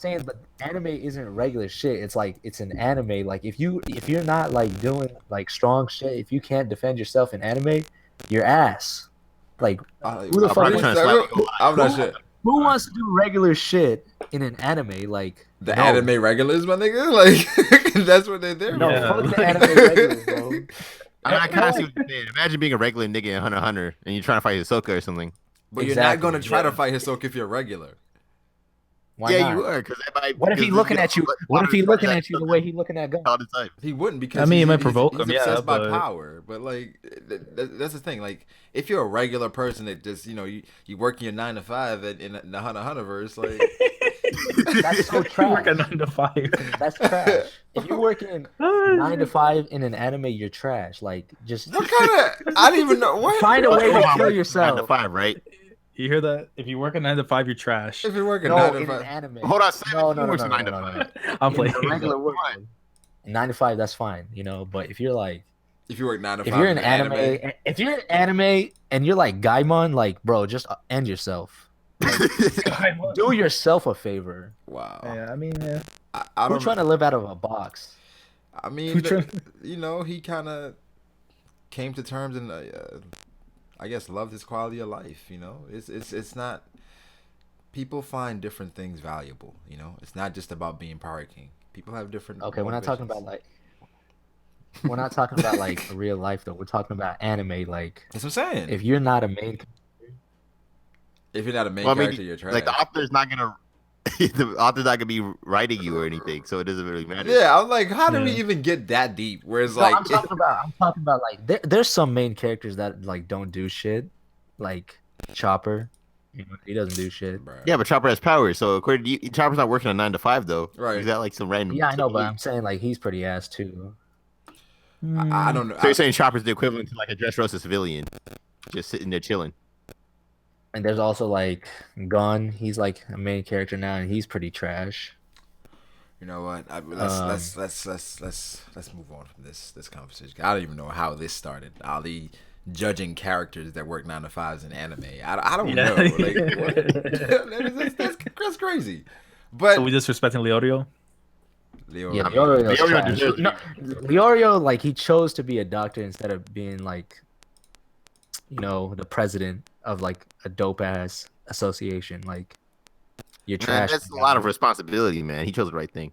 saying, but anime isn't regular shit. It's like it's an anime. Like if you're not like doing like strong shit, if you can't defend yourself in anime, you're ass. Like who the I'm fuck probably wants trying to slap you. I'm not who, sure. who wants to do regular shit in an anime? Like The no, anime regulars, my nigga. Like that's what they're there no, for. Yeah, fuck the like- anime regulars, bro. I mean, I kind of see what you're saying. Imagine being a regular nigga in Hunter x Hunter and you're trying to fight Hisoka or something. But you're not Exactly, gonna try to yeah. fight Hisoka if you're regular. Why Yeah, not? you are, because What if he looking at you? What if he looking at you the way he looking at Gun? all the time? He wouldn't because I mean, it might he's provoke him, obsessed yeah, by but power. But like that's the thing. Like if you're a regular person that just you work your 9 to 5 in the Hunter x Hunterverse, like That's so you trash. work at 9 to 5. That's trash. If you're working 9 to 5 in an anime, you're trash. Like just what kind of I don't even know what. find a way to Come on, kill 9 to yourself. 5, right? You hear that? If you work at 9 to 5, you're trash. If you're working No, 9 to in an 5, anime. Hold on, Simon, No, he no, no, works no, a no, 9 to no, no, 5. no. I'm In playing. the regular work. 9 to 5, that's fine, you know. But if you're like, if you work 9 to 5, if you're in an anime, if you're an anime and you're like Gaimon, like bro, just end yourself. Do yourself a favor. wow. Yeah, I mean, yeah. I We're don't. trying to live out of a box. I mean, Who trying- he kind of came to terms and I guess loved his quality of life. You know, it's not. People find different things valuable. You know, it's not just about being Power King. People have different. Okay, we're not talking about motivations. like we're not talking about like real life though. We're talking about anime. Like That's what I'm saying. if you're not a main, If you're not a main Well, I mean, character, you're trash. like the author's not gonna, the author's not gonna be writing you or anything, so it doesn't really matter. Yeah, I'm like, how did we Yeah. even get that deep? Where it's no, like, I'm talking about like there's some main characters that like don't do shit, like Chopper. You know, he doesn't do shit. Bruh. Yeah, but Chopper has powers, so according to you, Chopper's not working on 9 to 5 though. Right. He's got like some random. Yeah, I know, but I'm saying like he's pretty ass too. I don't know. So you're saying Chopper's the equivalent to like a Dressrosa civilian, just sitting there chilling. And there's also like Gon. He's like a main character now, and he's pretty trash. You know what? Let's move on from this conversation. I don't even know how this started. Ali judging characters that work 9 to 5s in anime. I don't Yeah. know. Like, that's crazy. But So we disrespecting Leorio? Leo, Yeah, I mean, Leorio's Leorio trash. deserves No, Leorio, like he chose to be a doctor instead of being like, you know, the president of like a dope ass association. Like, you're Man, trash. that's a lot of responsibility, man. He chose the right thing.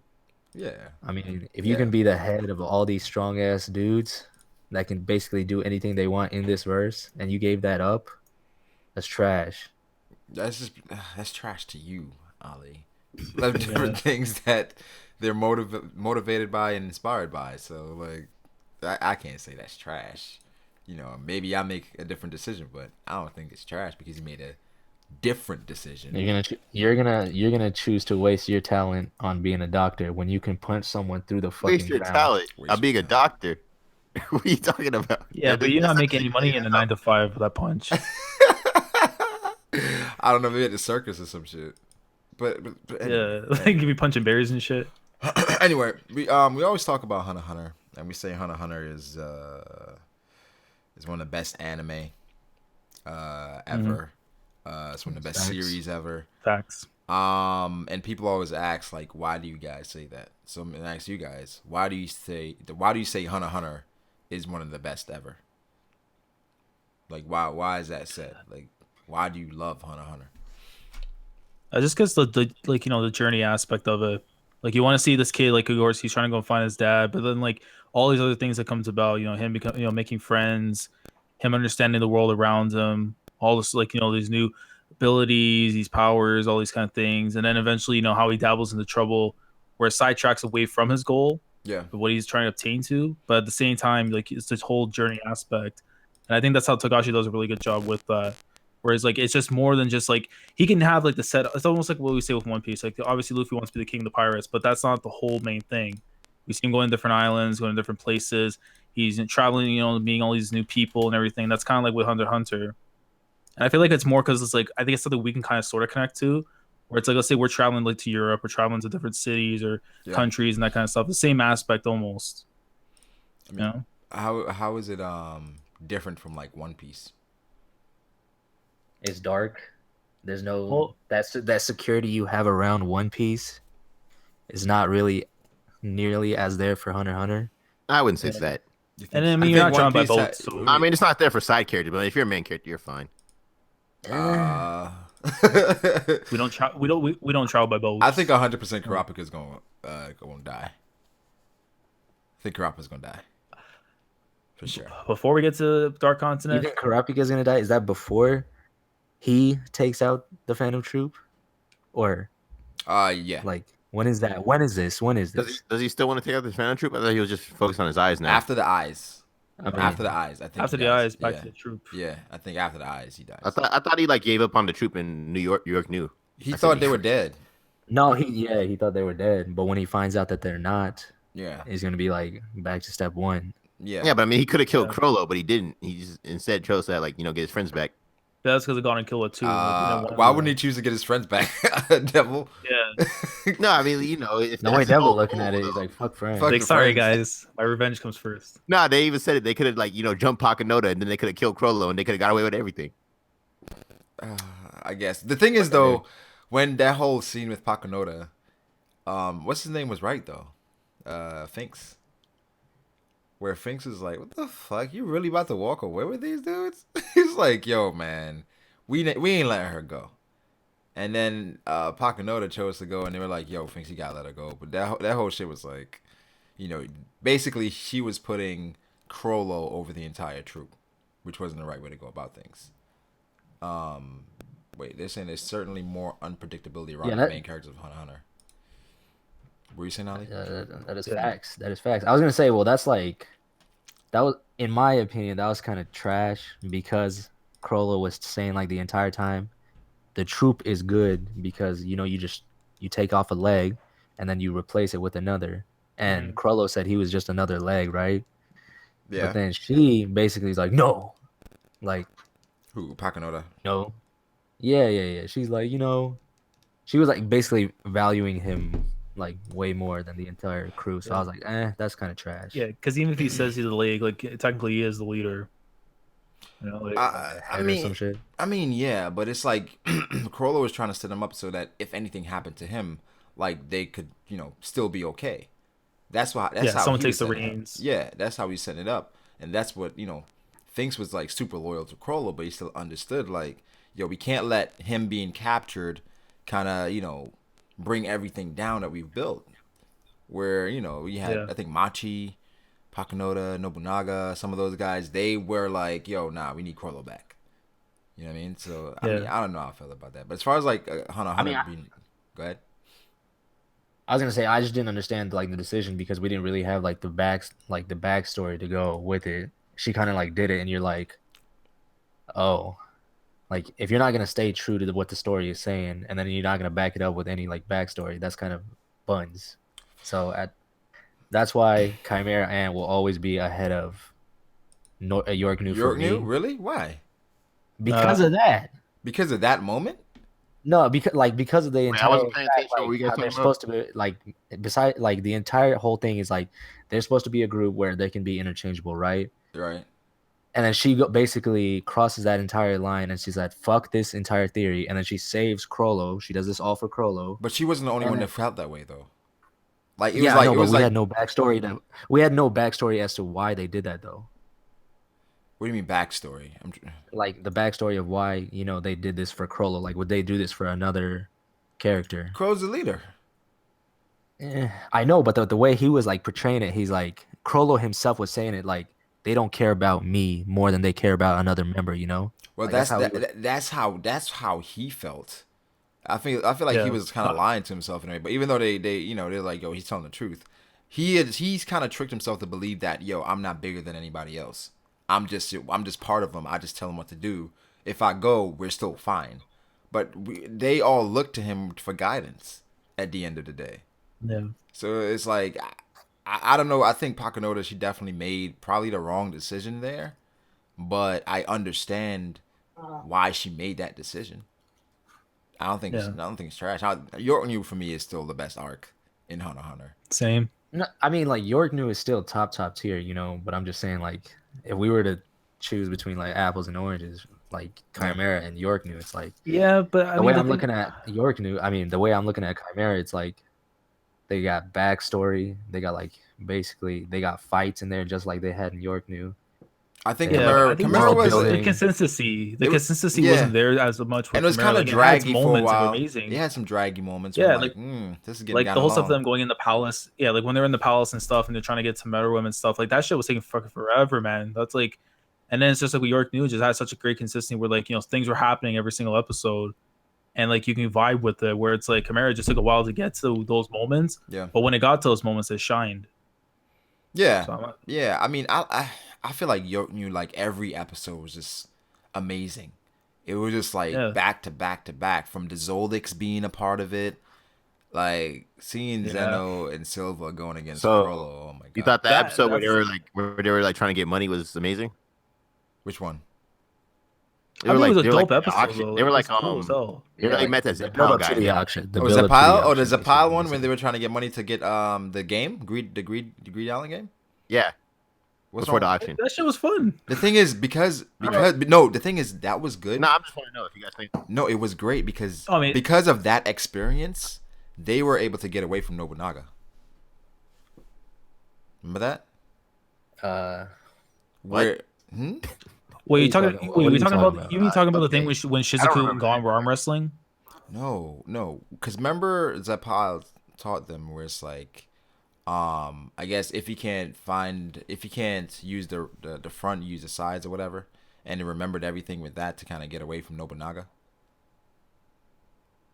yeah. I mean, if you Yeah. can be the head of all these strong ass dudes that can basically do anything they want in this verse, and you gave that up, that's trash. That's trash to you, Ali. Love different things that they're motivated by and inspired by. So like, I can't say that's trash. You know, maybe I make a different decision, but I don't think it's trash because he made a different decision. You're gonna choose to waste your talent on being a doctor when you can punch someone through the fucking Waste your ground. talent. Waste I'm being your a doctor. What are you talking about? Yeah, but you're not making any money in a 9 to 5 with that punch. I don't know, maybe at the circus or some shit. But Yeah, like you be punching berries and shit. anyway, we always talk about Hunter x Hunter, and we say Hunter x Hunter is one of the best anime ever. It's one of the best Facts. series ever. Facts. And people always ask like, why do you guys say that? So I'm gonna ask you guys, why do you say Hunter x Hunter is one of the best ever? Like, why is that said? Like, why do you love Hunter x Hunter? Just because the like you know the journey aspect of it, like you want to see this kid like of course he's trying to go find his dad, but then like all these other things that comes about, you know, him making friends, him understanding the world around him, all this like you know these new abilities, these powers, all these kind of things, and then eventually you know how he dabbles into trouble, where it sidetracks away from his goal, Yeah, what he's trying to obtain to, but at the same time like it's this whole journey aspect, and I think that's how Togashi does a really good job with that. Whereas like it's just more than just like he can have like the set. It's almost like what we say with One Piece. Like obviously Luffy wants to be the king of the pirates, but that's not the whole main thing. We see him going to different islands, going to different places. He's traveling, you know, meeting all these new people and everything. That's kind of like with Hunter x Hunter. And I feel like it's more because it's like I think it's something we can kind of sort of connect to. Where it's like let's say we're traveling like to Europe, or traveling to different cities or countries and that kind of stuff. The same aspect almost. I mean, You know? how is it different from like One Piece? It's dark. There's no that security you have around One Piece is not really nearly as there for Hunter x Hunter. I wouldn't say that. You think And then, I so? mean, You you're think not drawn by Piece both. So I mean, it's not there for side character, but if you're a main character, you're fine. Uh, we don't travel by both. I think 100% Kurapika is going to die. I think Kurapika's going to die. For sure. Before we get to Dark You Continent, think Kurapika is gonna die? Is that before he takes out the Phantom Troop, or Yeah. like when is that? When is this? When is Does this? he still want to take out the Phantom Troop? I thought he was just focused on his eyes now. After the eyes. I mean, After the eyes, I think. after he the dies. eyes, back yeah. to the troop. Yeah, I think after the eyes, he dies. I thought he like gave up on the troop in New York. New York knew. He I said thought they he- were dead. no, he thought they were dead, but when he finds out that they're not, Yeah. he's gonna be like back to step one. Yeah. Yeah, but I mean, he could have killed Yeah. Crollo, but he didn't. He just instead chose to like get his friends back. That's because they got on Killer too. Why wouldn't he choose to get his friends back? Devil. Yeah. No, I mean, if No way, that's Devil the looking whole at it, goal, he's like, "Fuck friends." Fuck Like, the sorry friends. guys, my revenge comes first. No, they even said it. They could have like jumped Pakanoda, and then they could have killed Crollo, and they could have got away with everything. I guess the thing is though, when that whole scene with Pakanoda, what's his name was right though, Finks. Where Finks is like, "What the fuck? You really about to walk away with these dudes?" He's like, "Yo, man, we ain't letting her go." And then Pakanoda chose to go, and they were like, "Yo, Finks, you gotta let her go." But that whole shit was like, basically she was putting Crollo over the entire troop, which wasn't the right way to go about things. Wait, they're saying there's certainly more unpredictability around the main characters of Hunter x Hunter. What were you saying, Ali? That is facts. That is facts. I was gonna say, well, that was, in my opinion, that was kind of trash because Crollo was saying like the entire time, the troop is good because you take off a leg and then you replace it with another. And Crollo said he was just another leg, right? Yeah. But then she basically is like, no, like, Who? Pakanoda. no, yeah. She's like, she was like basically valuing him like way more than the entire crew. So I was like, that's kind of trash. Yeah, because even if he says he's the league, like technically he is the leader. I Head or some shit. mean, yeah, but it's like Crollo was trying to set him up so that if anything happened to him, like they could, still be okay. That's how someone he takes the was setting it up. reins. Yeah, that's how he's setting it up, and that's what Finks was like super loyal to Crollo, but he still understood like, yo, we can't let him being captured, kind of bring everything down that we've built. Where we had I think Machi, Pakanoda, Nobunaga, some of those guys, they were like, yo, nah, we need Crollo back. You know what I mean? So I mean, I don't know how I feel about that, but as far as like Hunter being, go ahead. I was gonna say I just didn't understand like the decision because we didn't really have like the backstory to go with it. She kind of like did it, and you're like, oh, like if you're not gonna stay true to what the story is saying, and then you're not gonna back it up with any like backstory, that's kind of buns. So that's why Chimera Ant will always be ahead of York New for me. Really? Why? Because of that. Because of that moment? No, because of the I entire wasn't paying attention. fact, What were you guys how they're talking about? supposed to be like beside like the entire whole thing is like they're supposed to be a group where they can be interchangeable, right? Right. And then she basically crosses that entire line and she's like, "Fuck this entire theory," and then she saves Crollo. She does this all for Crollo. But she wasn't the only And one then- that felt that way though. Like it Yeah, was like I know, it but was we like had no backstory. We had no backstory as to why they did that though. what do you mean backstory? Like the backstory of why they did this for Crollo. Like, would they do this for another character? Crow's the leader. I know, but the way he was like portraying it, he's like Crollo himself was saying it like they don't care about me more than they care about another member. Well, Like, that's how he felt. I feel like he was kind of lying to himself in a way. But even though they're like, yo, he's telling the truth. He's kind of tricked himself to believe that, yo, I'm not bigger than anybody else. I'm just part of them. I just tell them what to do. If I go, we're still fine. But they all look to him for guidance at the end of the day. Yeah. So it's like, I don't know. I think Pakanoda, she definitely made probably the wrong decision there. But I understand why she made that decision. I don't think it's trash. York New for me is still the best arc in Hunter x Hunter. Same. No, I mean, like York New is still top tier, but I'm just saying, like, if we were to choose between like apples and oranges, like Chimera and York New, it's like Yeah, but the way I'm looking at York New, I mean, the way I'm looking at Chimera, it's like They got backstory. They got like basically they got fights in there just like they had in York New. I think Yeah, Chimera, I think Chimera world was, building. the consistency. The It was- consistency yeah. wasn't there as much. With and it was Chimera. kind of Like, it had its draggy for a moments that were while. amazing. It had some draggy moments. Yeah, where like- this is getting Like kind the of whole stuff of long. them going in the palace. Yeah, like when they're in the palace and stuff, and they're trying to get to Meruem and stuff. Like that shit was taking fucking forever, man. That's like, and then it's just like with York New just had such a great consistency where like things were happening every single episode, and like you can vibe with it. Where it's like Chimera just took a while to get to those moments, Yeah, but when it got to those moments, it shined. yeah, So yeah. I mean, I feel like New like every episode was just amazing. It was just like Yeah. back to back to back, from the Zodiacs being a part of it, like seeing Yeah. Zeno and Silva going against So, Frollo. Oh my god! You thought the That- episode where that's- they were like trying to get money was amazing? Which one? They I were mean, it was a they were dope like episode. auction. Though. They were like It was cool as hell. they were like met as the a build pal up to the guy. auction. The Oh, build up to the Zapile? Oh, auction, the Zapile basically. one when they were trying to get money to get the game, the Greed Island game. Yeah, What's before the wrong? auction. That shit was fun. The thing is because no, the thing is that was good. No, I'm just want to know if you guys think. No, it was great because I mean- because of that experience, they were able to get away from Nobunaga. Remember that? Where? Hmm? Wait, you you talking? talking- Wait, what are we you talking talking about? about? You mean talking about the thing Okay. when Shizuku and remember Gon were arm wrestling? No, because remember Zapile taught them where it's like, I guess if you can't use the front, use the sides or whatever, and they remembered everything with that to kind of get away from Nobunaga.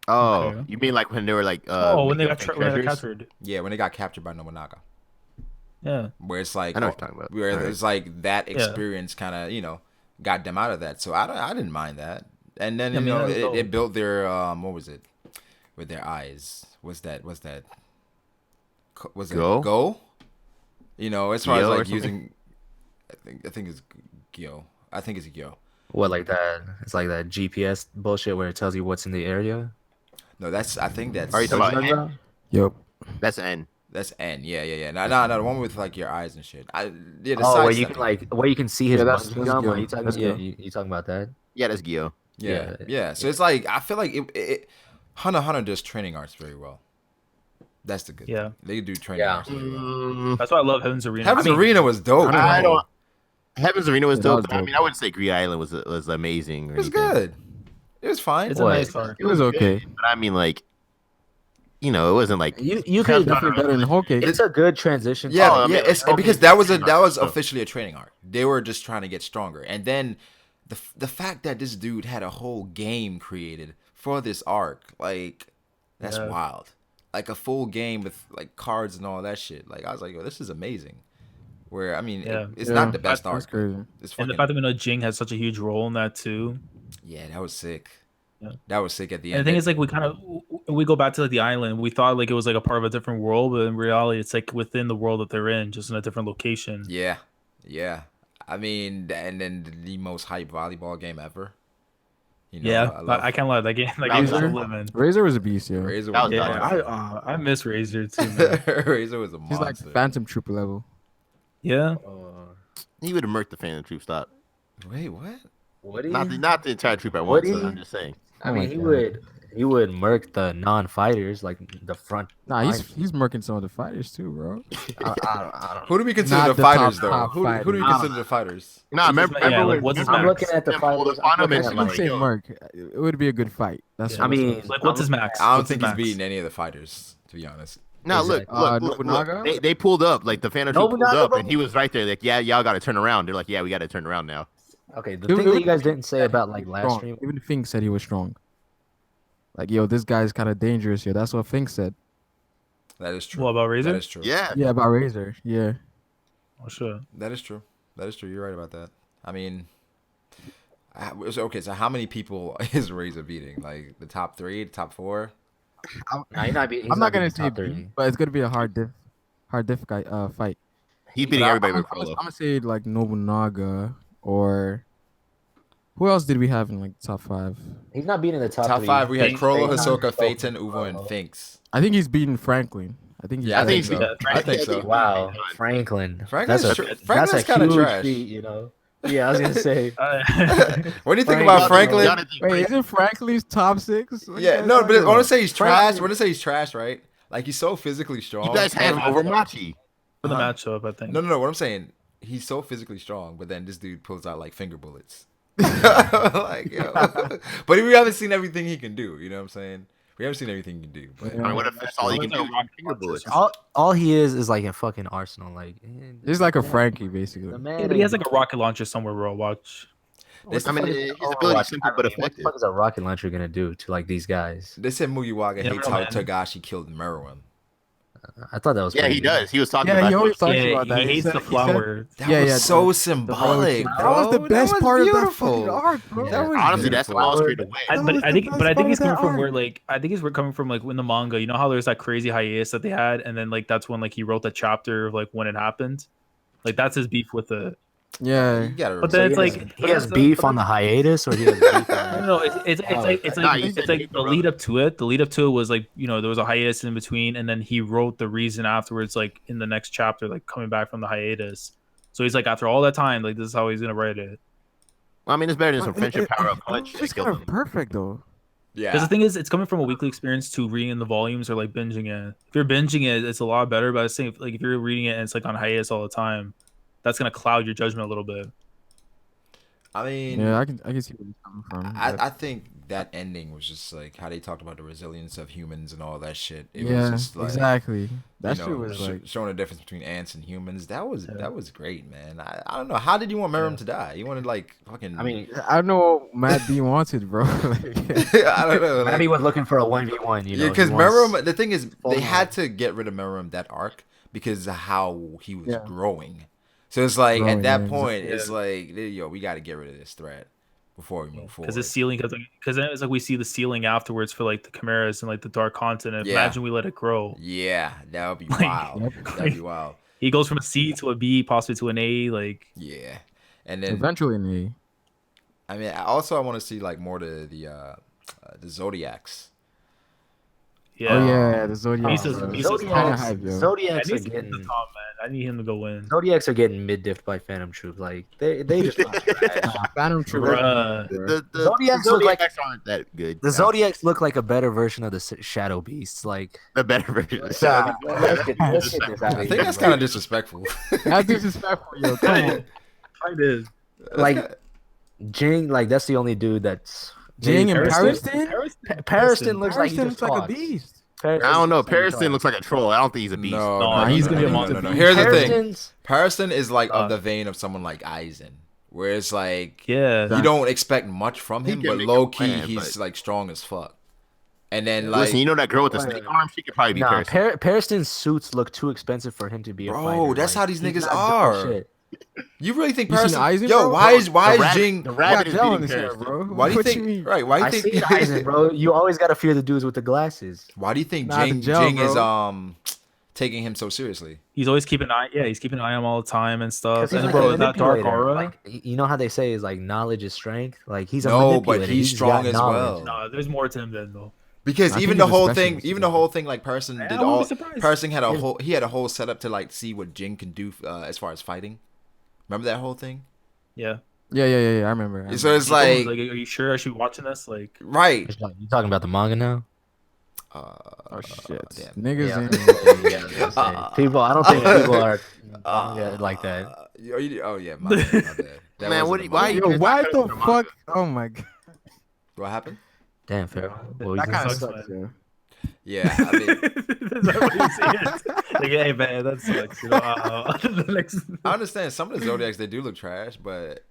Oh, Okay. you mean like when they were like When they got making when they got treasures? captured. Yeah, when they got captured by Nobunaga, Yeah. where it's like I know what you're talking about. where Alright. it's like that Yeah. experience kind of got them out of that. So I didn't mind that. And then I mean, that was it dope. built their what was it with their eyes? Was that was it Go? go? As far as Gyo or like something? using, I think it's Gyo. I think it's Gyo. What like that? It's like that GPS bullshit where it tells you what's in the area. No, I think that's Are you talking about Remember N? Yep. That's N. that's N. Yeah. No, the one with like your eyes and shit. The Oh, side where you step. can where you can see his Yeah, that's- bungee that's jump. Are good. you talking? That's Yeah, good. you talking about that? Yeah, that's Gyo. Yeah. So it's like I feel like it Hunter x Hunter does training arts very well. That's the good. Yeah. thing. They do training Yeah. arts very well. That's why I love Heaven's Arena. Heaven's I mean, Arena was dope. I don't. Heaven's Arena was Yeah, that dope. was But I dope. mean, I wouldn't say Green Island was amazing. Or It was anything. good. It was fine. It's a What? nice arc. It was okay. Good, but I mean, like, it wasn't like You It's could definitely better than Whole Cake. It's a good transition. Yeah, Oh, I mean, it's okay, because that was training arc, so- officially a training arc. They were just trying to get stronger, and then the fact that this dude had a whole game created for this arc, like that's Yeah. wild. Like a full game with like cards and all that shit. Like I was like, yo, this is amazing. Where I mean, Yeah. it's Yeah, not the best That's arc. crazy. It's And the fucking fact that we know Jing has such a huge role in that too. yeah, that was sick. Yeah. That was sick at the And end. the thing is, like, we go back to like the island. We thought like it was like a part of a different world, but in reality, it's like within the world that they're in, just in a different location. yeah. I mean, and then the most hype volleyball game ever. Yeah, I can't lie. That game, that Razor? game's still living. Razor was a beast, yo. Razor That was was Yeah, monster. I miss Razor too, man. Razor was a He's like monster. Phantom Trooper level. Yeah, he would have murked the fan troop. Stop. Wait, what? Would he? Not the entire troop at Would once. he? I'm just saying. I Oh mean, my he would murk the non-fighters like the front. Nah, line. he's murking some of the fighters too, bro. I don't Who do we consider Not the the fighters, top though? top Who do we fighters. consider the fighters? Nah, remember, yeah, remember like, when- what's his I'm max? looking at the Them pulled fighters. up on I'm him looking and at, I like, shouldn't say Merc. It would be a good fight. That's Yeah. what I I'm mean, saying. like what's his max? I don't What's his think he's max? beating any of the fighters, to be honest. No, look, Exactly. look, Nobunaga? They pulled up, like the fan troop pulled Nobunaga, up, bro. and he was right there, like, yeah, y'all got to turn around. They're like, yeah, we got to turn around now. Okay, the It thing would- that you guys didn't say about like last Strong. stream. Even Fink said he was strong. Like, yo, this guy's kind of dangerous, yo. That's what Fink said. That is true. What about Razor? That is true. Yeah, Yeah, about Razor. Yeah. Oh shit. That is true. That is true. You're right about that. I mean, okay. So how many people is Razor beating? Like the top 3, the top 4? Nah, he's not I'm not gonna beating say top beat, 30. but it's gonna be a hard fight. he's beating everybody with I'm Frollo. gonna say like Nobunaga or who else did we have in like top 5? He's not beating the top, Top 3. 5. We had Fink, Crollo, Fink, Hisoka, Fink, Phaeton, Uvo, and Finks. I think he's beating Franklin. I think he's Yeah, I think think so. he's- I think so. Wow, Franklin. Franklin's That's tr- a Franklin's kinda huge trash. feat, you know. Yeah, I was gonna say. What do you think Frank- about Franklin? Y'all didn't think Wait, Frank- isn't Franklin's top 6? What you Yeah, guys no, talking but I want about? to say he's trash. I want to say he's trash, right? Like he's so physically strong. You guys have Overmachi. For the Uh-huh. matchup, I think. No. What I'm saying, he's so physically strong, but then this dude pulls out like finger bullets. Like, yo. But we haven't seen everything he can do. You know what I'm saying? We haven't seen everything he can do. But I mean, what if that's all you can do? Finger bullets. All he is like a fucking arsenal. Like He's like a Frankie, basically. the man. Yeah, but he has like a rocket launcher somewhere, bro. Watch. I mean, his ability is simple but What effective. the fuck is a rocket launcher gonna do to like these guys? they said Mugiwara Yeah, hates bro, how man. Tagashi killed Meruem. I thought that was Yeah, crazy. he does. He was talking Yeah, about he always talks Yeah, about that. he hates said- the flower. That Yeah, was yeah, so the symbolic, That bro. was the best was part beautiful. of that fucking arc, bro. Yeah. That was Honestly, that's the beautiful. most straight away. That was I the think, best but I think part he's of coming that from where arc. like I think he's coming from like in the manga. You know how there's that crazy hiatus that they had, and then like that's when like he wrote the chapter of like when it happened. Like that's his beef with it. Yeah. You gotta But then remember- it's like he has beef on the hiatus, or he has beef on No, it's Nah, like you it's said like hate the the lead up to it. The lead up to it was like, you know, there was a hiatus in between, and then he wrote the reason afterwards, like in the next chapter, like coming back from the hiatus. So he's like, after all that time, like this is how he's gonna write it. Well, I mean, it's better than some friendship power up punch. It's kind of perfect though. yeah. Because the thing is, it's coming from a weekly experience to reading the volumes or like binging it. If you're binging it, it's a lot better. But I was saying, like if you're reading it and it's like on hiatus all the time, that's gonna cloud your judgment a little bit. I mean, Yeah, I can see where he's coming from. I think that ending was just like how they talked about the resilience of humans and all that shit. It yeah, was just like, exactly. That you shit know, was like showing the difference between ants and humans. That was Yeah. that was great, man. I don't know. How did you want Meruem to die? You wanted like fucking. I mean, I don't know what Matt B wanted, bro. Like, I don't know. Maybe he was looking for a 1v1. You know, Yeah, because he wants- Meruem. The thing is, they full had to get rid of Meruem that arc because of how he was Yeah. growing. So it's like Growing, at that yeah, point, exactly. it's like, yo, we got to get rid of this threat before we move forward. Because the ceiling, because then it's like we see the ceiling afterwards for like the chimeras and like the dark continent. Yeah. Imagine we let it grow. Yeah, that would be Like, wild. Yep. That'd be wild. He goes from a C to a B, possibly to an A. Like, Yeah, and then eventually, in the I mean, also I want to see like more to the Zodiacs. yeah. Oh yeah, the Zodiac. Misa's- bro. Misa's Kinda Zodiacs, hype, yo. I Zodiacs are need to get getting the top, man. I need him to go win. Zodiacs are getting mid diffed by Phantom Troop. Like they just Phantom Troop. Bruh. The Zodiacs look like- aren't that good. the Zodiacs look like a better version of the Shadow Beasts. Like The better version. let's get this out of I think here, that's bro. kind of disrespectful. That's disrespectful, yo. Come on. It is. Like Jing. Like that's the only dude that's Jing and Pariston? Pariston? Pariston looks like he Pariston just looks like a talks. beast. I don't know. Pariston looks like a troll. I don't think he's a beast. No, he's gonna be a monster. Here's the thing. Pariston's Pariston is like Uh, of the vein of someone like Aizen, where it's like Yeah. you don't expect much from He him, can but make low a key plan, he's but- like strong as fuck. And then like, Listen, you know that girl with the Wait. snake arm? She could probably be Nah, Pariston. Pariston's suits look too expensive for him to be a Bro, fighter. that's Like, how these he's niggas not doing are. shit. you really think You seen Pariston? Aizen, Yo, bro? why is The rabbit- Jing? The Got rabbit is gel beating in his hair, Pariston. bro. Why do you What think? mean? Right? Why do I you see think? Aizen, bro. You always gotta fear the dudes with the glasses. Why do you think Nah, the Jing gel, Jing is bro. taking him so seriously? He's always keeping an eye. Yeah, he's keeping an eye on him all the time and stuff. 'Cause he's And like bro, a that dark manipulator. aura. Like you know how they say is like knowledge is strength. Like he's a No, manipulator. but he's got strong as knowledge. well. No, there's more to him than though. Because I even think the he's a whole specialist. thing, even the whole thing, like Person I did wouldn't all. be surprised. Person had a whole setup to like see what Jing can do as far as fighting. Remember that whole thing? Yeah. Yeah. I remember. So it's He told him, like, are you sure I should be watching this? Like, right. You talking about the manga now? Oh shit, damn. niggas Yeah. ain't. People, I don't think people are manga like that. Oh yeah, my bad. That Man, wasn't what a do you- why manga. you- Yo, guys why not the talking fuck? Oh my god, What happened? Damn, Pharaoh. What that you kind of saying? sucks, yo. Yeah, I mean, That's not what you see. Like, hey man, that sucks. You know, the next. I understand some of the Zodiacs they do look trash, but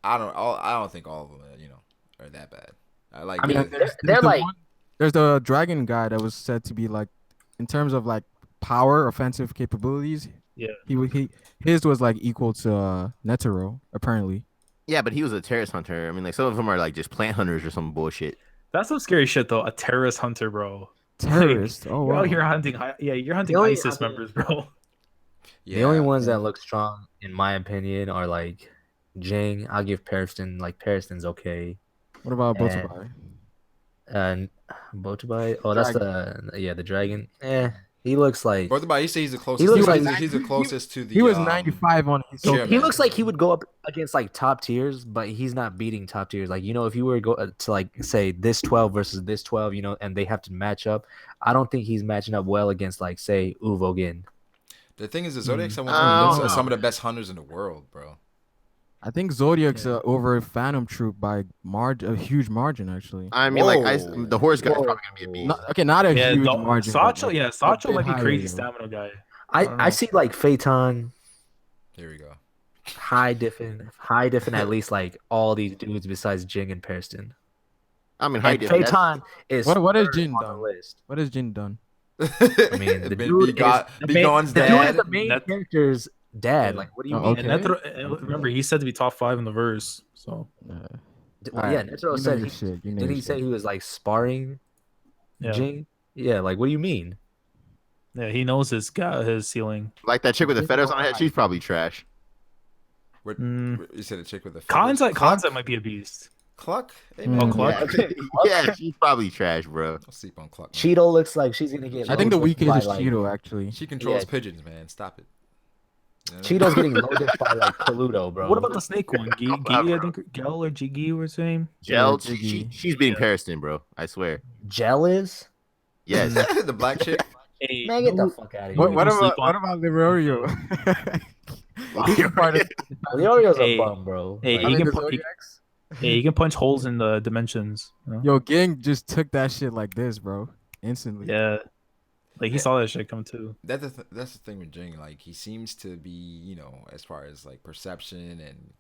I don't think all of them, are that bad. I like. I mean, the- they're the like one- there's the dragon guy that was said to be like, in terms of like power, offensive capabilities. Yeah. His was like equal to Netero apparently. Yeah, but he was a terrorist hunter. I mean, like some of them are like just plant hunters or some bullshit. That's some scary shit though. A terrorist hunter, bro. Terrorist. Oh You're wow. out here hunting. Yeah, you're hunting The only- ISIS members, bro. the only ones that look strong, in my opinion, are like Jing. I'll give Pariston. Like Pariston's okay. What about And- Botabai? And Botabai. Oh, that's the dragon. He looks like Both about you say he's the closest. looks He's the closest to the. He was 95 on his. Sure, he man. looks like he would go up against like top tiers, but he's not beating top tiers. Like if you were to go to like say this 12 versus this 12, and they have to match up, I don't think he's matching up well against like say Uvogin. The thing is, the Zodiacs are Oh. some of the best hunters in the world, bro. I think Zodiac's over Phantom Troop by a huge margin actually. I mean, like Whoa. the horse guy's probably gonna be a beast. Not a Yeah, huge no, margin. but, Sacho. like, Yeah, a Sacho bit might be higher, crazy yo. stamina guy. I know. see like Phaeton Here we go. high diffin at least like all these dudes besides Jing and Pearson. I mean, And height difference. Phaeton is What has third Jin on the done? list. What has Jin done? I mean, the dude Be Gone's the dude is dad. the main Net- character's dad. Yeah. Like, what do you Oh, mean? okay. And Netero, remember, he said to be top 5 in the verse. So Well, Alright, yeah, you Netero know said your he shit. You know did your he say shit. he was like sparring yeah, Jing? Yeah, like what do you mean? yeah, he knows his ceiling. Like that chick with the feathers on her head, she's probably trash. Mm. You said a chick with the Kanzai might be a beast. Cluck? Hey, Mm. man. Oh, Cluck. Yeah, she's probably trash, bro. Don't sleep on Cluck. Man. Cheeto looks like she's gonna get. I think the loaded weakest by, is like, Cheeto actually. She controls Yeah. pigeons, man. Stop it. You know? Cheeto's getting loaded by like Pluto, bro. What about the snake one? Gi, I think Gel or Jiggy was his name. Gel, Yeah, Jiggy. she's beating Pearson, bro. I swear. Gel is? Yes. the black chick. Hey, Man, get the fuck out of here. What don't sleep about on- Liberio? He's a part of. Leorio's Hey, a bum, bro. hey, Like, he I mean, can the pu- he- Zodiacs? Yeah, he can punch holes in the dimensions. You know? Yo, gang just took that shit like this, bro. Instantly. Yeah, like he saw that shit come too. That's the thing with Jing. Like he seems to be, you know, as far as like perception and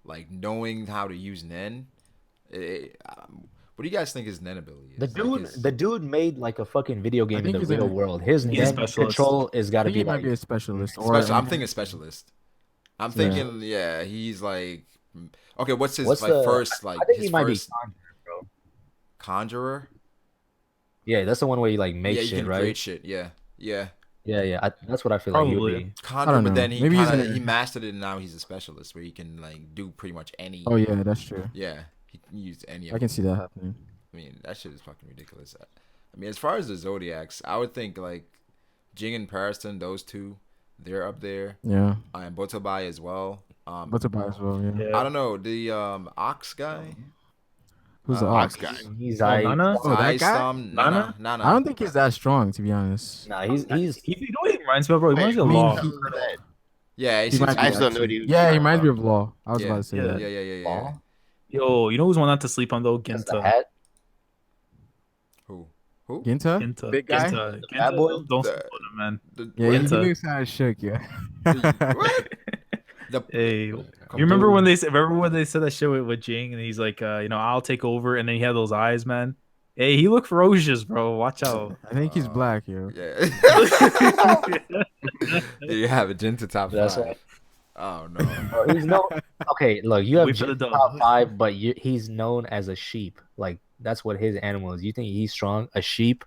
like knowing how to use Nen. What do you guys think his Nen ability is? the dude made like a fucking video game in think the he's real a- world. His he's a net specialist. control is I got to think he be might like be a specialist. Or I'm thinking specialist. I'm thinking, yeah, he's like, okay. What's his first like? I think his he might first be Conjurer, bro. conjurer. Yeah, that's the one where you like Yeah, make you shit, can right? create shit. Yeah. Yeah. That's what I feel like he would Probably. be. Conjurer, don't but know. then he Maybe he's kinda, in- he mastered it, and now he's a specialist where he can like do pretty much any. Oh yeah, that's true. Yeah, he can use any. Of I can see that happening. I mean, that shit is fucking ridiculous. I mean, as far as the Zodiacs, I would think like Jing and Pariston, those two, they're up there, Yeah, and Botobai as well. but to buy as well. Yeah. Yeah. I don't know the Ox guy. Who's the Ox Ox? guy. He's Oh, I. Nana? Oh, that guy? Nana. I don't think he's that strong, to be honest. Nah, he's You know what he reminds me of, bro? He reminds me I of mean, Law. Yeah, he He seems might to be I be still know actually- dude. Yeah, he reminds me of Law. I was Yeah, about to say yeah. that. Yeah. Law? Yo, you know who's one not to sleep on though? That's the Genta. hat. Who? Ginta? Genta. Big guy? Genta. bad boy? Don't The- sleep on him, man. Yeah, he Ginta. looks kind of shook, yeah. What? The Hey, you remember when they said that shit with Jing and he's like, I'll take over, and then he had those eyes, man. Hey, he looked ferocious, bro. Watch out. I think he's black, yo. Yeah. There you have it, Jinta top That's 5. right. Oh no. Bro, he's no. Okay, look, you have Wait for the Jin dub. top 5, but he's known as a sheep. Like that's what his animal is. You think he's strong? A sheep?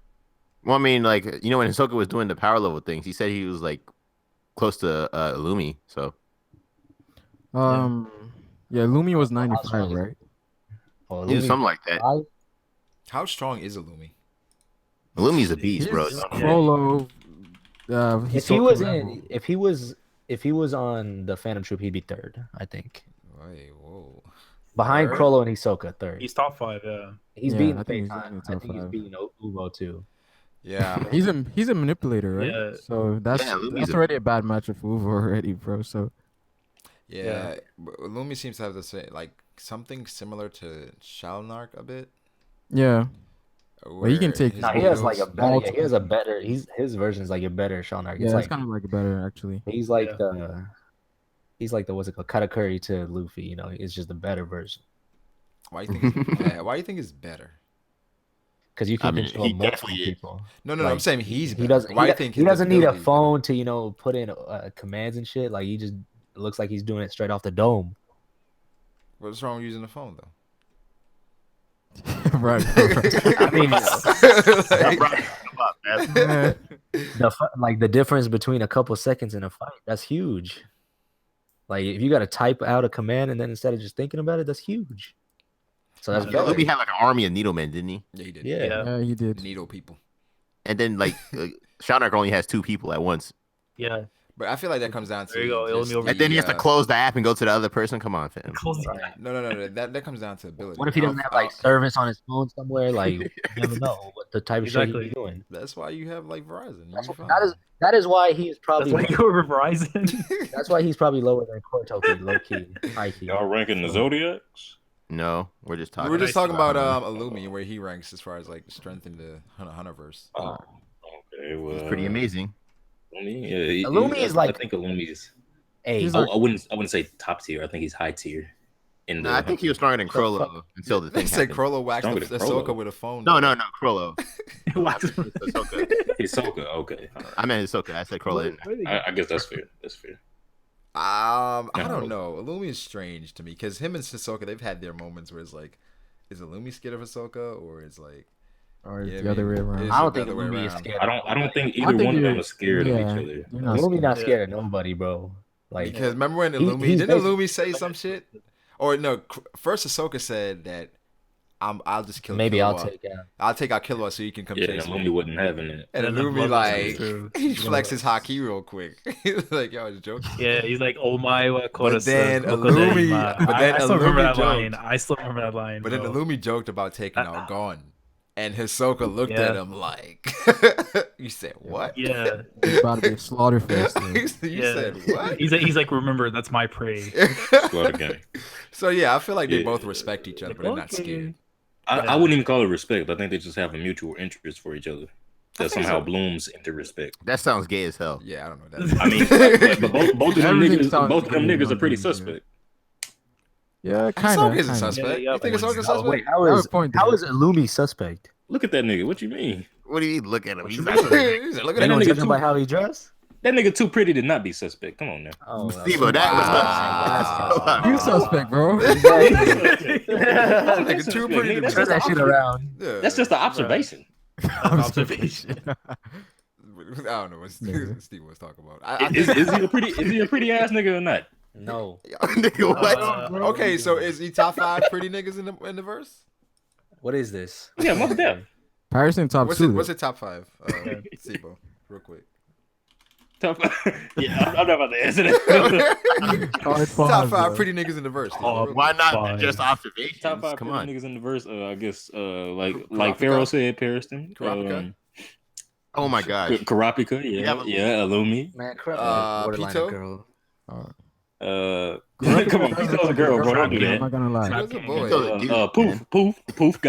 Well, I mean, like you know, when Hisoka was doing the power level things, he said he was like close to Illumi. So Yeah, Lumi was 95, right? Oh, yeah, Illumi something like that. 5? How strong is Illumi? Illumi's a beast, bro. He's Frollo. If he was on the Phantom Troop, he'd be third, I think. Wait, whoa. Behind Third? Crollo and Hisoka, third. He's top 5, yeah. He's Yeah, beating I think he's Phaeton. definitely I top think he's 5. beating Uvo too. Yeah. He's a manipulator, right? Yeah. So that's Lumi's already a bad matchup for Uvo already, bro. So Yeah. But Illumi seems to have the same, like something similar to Shalnark a bit. yeah, where he can take- his Nah, he has like a moves- better. Yeah, he has a better. His version is like a better Shalnark. yeah, It's it's like kind of like better actually. he's like Yeah. he's like the what's it called Katakuri to Luffy. You know, it's just a better version Why do you think? Why do you think it's better? because you can I mean, control he multiple definitely is. people. No, I'm Like, saying he's better. He doesn't. Why He, do you think he his doesn't need a ability is phone to put in commands and shit. Like he just looks like he's doing it straight off the dome. better? What's wrong with using the phone though? right. I mean, Like- the difference between a couple seconds in a fight, that's huge. Like if you got to type out a command and then instead of just thinking about it, that's huge. So that's Yeah, better. Illumi had like an army of needlemen, didn't he? Yeah, he did. Yeah. Yeah, he did. Needle people. And then like Shalnark only has 2 people at once. Yeah. But I feel like that comes down to There you go, just Illumi over And then he has to the, close the app and go to the other person. Come on, fam. No. That comes down to ability. What if he doesn't have like service on his phone somewhere? Like you never know what the type of shit Exactly. he's doing. That's why you have like Verizon. That is why he's That's probably why you were Verizon. that's why he's probably lower than Kortoki, low key, high key. Y'all ranking the Zodiacs? No, we're just talking. We were just talking about Illumi, where he ranks as far as like strength in the Hunterverse. Oh, okay. Well, It's pretty amazing. Illumi is like I think Illumi is. A. I wouldn't say top tier. I think he's high tier. I think he was stronger than Crollo until the They thing said happened. Crollo waxed Stronger than Ahsoka Crollo. with a phone. No, Crollo. Hisoka. Hisoka. Okay. I meant Hisoka. I said Crollo. I guess that's fair. That's fair. I don't know. Illumi is strange to me because him and Hisoka, they've had their moments where it's like, is Illumi scared of Hisoka or is like, Or yeah, the other way maybe. around. I don't think the other way Illumi is around. scared. I don't think I either think one of them you're- are scared yeah, of each other. you're not Illumi not scared. scared of nobody, bro. Like Because remember when He- Illumi he's didn't basically- Illumi say some shit? Or no, first Ahsoka said that I'll just kill. maybe Killua. I'll take out I'll Killua so you can come Yeah, chase Illumi me. wasn't having it. And And then Illumi Blood like True. he flexed his hockey real quick. He was like, yo, I was joking. Yeah, he's like, "Oh my, wa But then Illumi- I still remember that line. I still remember that line. But then bro. Illumi joked about taking out Gon. And Hisoka looked Yeah. at him like, you said what? Yeah, It's about to be a slaughter fest. you yeah. said what? He's like, remember, that's my prey. Slaughter gang. So yeah, I feel like they Yeah. both respect each other, but they're not scared. I wouldn't even call it respect. I think they just have a mutual interest for each other that think somehow so. blooms into respect. That sounds gay as hell. Yeah, I don't know that. I mean, but both of them Everything niggas, sounds both of them good niggas are pretty on them, suspect. Yeah, kind Ahsoka of. is a suspect. Yeah, You think but- Ahsoka's a Oh, suspect? wait, I would point how there. is Illumi suspect? Look at that nigga. What you mean? What do you mean? Look at him. He's He actually. said, look That at You that nigga don't nigga. judge him too- by how he dressed? That nigga too pretty to not be suspect. Come on now. Oh, Steve-O, that was You suspect, bro. Nigga That's too just- pretty to that's be Turn that shit around. Yeah. That's just an observation. Observation. I don't know what Nigga. Steve was talking about. I Is he a pretty ass nigga or not? No. Nigga, what? okay, so is he top 5 pretty niggas in the verse? What is this? Yeah, most deaf. Paris in top What's two. it top 5? Sibo, real quick. Tough. Yeah, I'm not about to answer that. Top 5 pretty niggas in the verse. Steve, real Why quick. not Fine. just observations? Top 5 Come pretty on. niggas in the verse. I guess like Kurapika? Pharaoh said, Pariston. Kurapika? Oh my gosh. Karapika, yeah, Illumi. Man, crap. Borderline Pito? girl. Come on, Pito's a girl, bro. Don't do I'm not that. gonna lie. That's a boy. Poof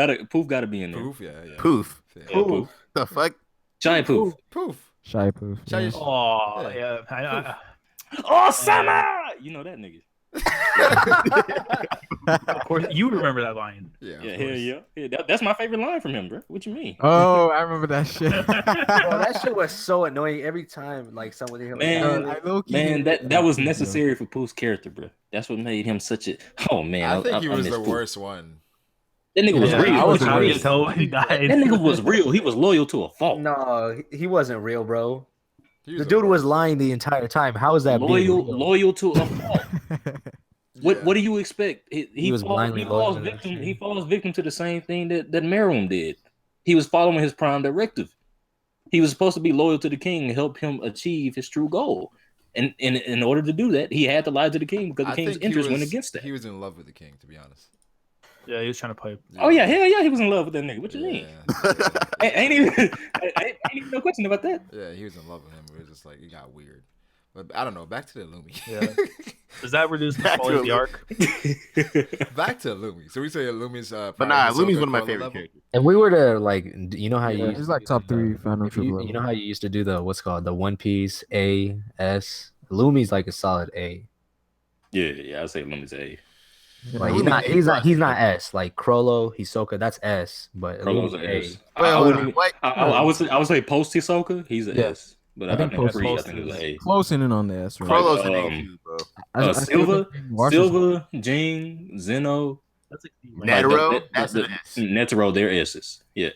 gotta be in there. Poof, yeah. Poof. Yeah. Yeah, Poof. The fuck? Shy Poof. Poof. Shy poof. Shy yeah. is- Oh, Yeah. yeah. Oh, summer! You know that nigga. Of course, you remember that line. Yeah, Yeah, of hell course. yeah. That's my favorite line from him, bro. What you mean? Oh, I remember that shit. Bro, that shit was so annoying every time. Like someone here, Man, I low-key Man, hated that was poof, necessary for Poof's character, bro. That's what made him such a. Oh man, I think he was miss the Poof. worst one. That nigga was Yeah, real. I was the happy worst. as hell when he died. That nigga was real. He was loyal to a fault. no, he wasn't real, bro. He was The dude was worst. lying the entire time. How is that being real? Loyal to a fault. What Yeah. do you expect? He was blindly loyal to that victim. shit. He falls victim to the same thing that Meruem did. He was following his prime directive. He was supposed to be loyal to the king and help him achieve his true goal. And in order to do that, he had to lie to the king because the I king's think he interest went was- against that. He was in love with the king, to be honest. Yeah, he was trying to pipe. Oh yeah, hell yeah, he was in love with that nigga. What you mean? Yeah, Ain't even no question about that. yeah, he was in love with him. It was just like it got weird. But I don't know. Back to the Illumi. Yeah. Does that reduce the Back to quality of the Illumi. arc? Back to Illumi. So we say Illumi's. But nah, probably Lumi's Ahsoka one of my Crowley favorite level. characters. If we were to like, you know how you Yeah, used he's to like do top the- 3 Phantom if Troop you, level. you know how you used to do the what's called the One Piece A S. Lumi's like a solid A. Yeah, I say Lumi's A. Like Illumi he's not S. Like Crollo, Hisoka, that's S. But Crollo's Illumi an A. S. Wait, I hold wouldn't- on. What? I would say post Hisoka, he's an Yeah. S. But I I think think post- pre, I post think it was is- an A. Close in on the S, right? Frollo's an um, A too, bro. I still Silva, think Marshall's- Silva, Jing, Zeno, That's like Netero, that's an S. Netero, they're S's. Yeah.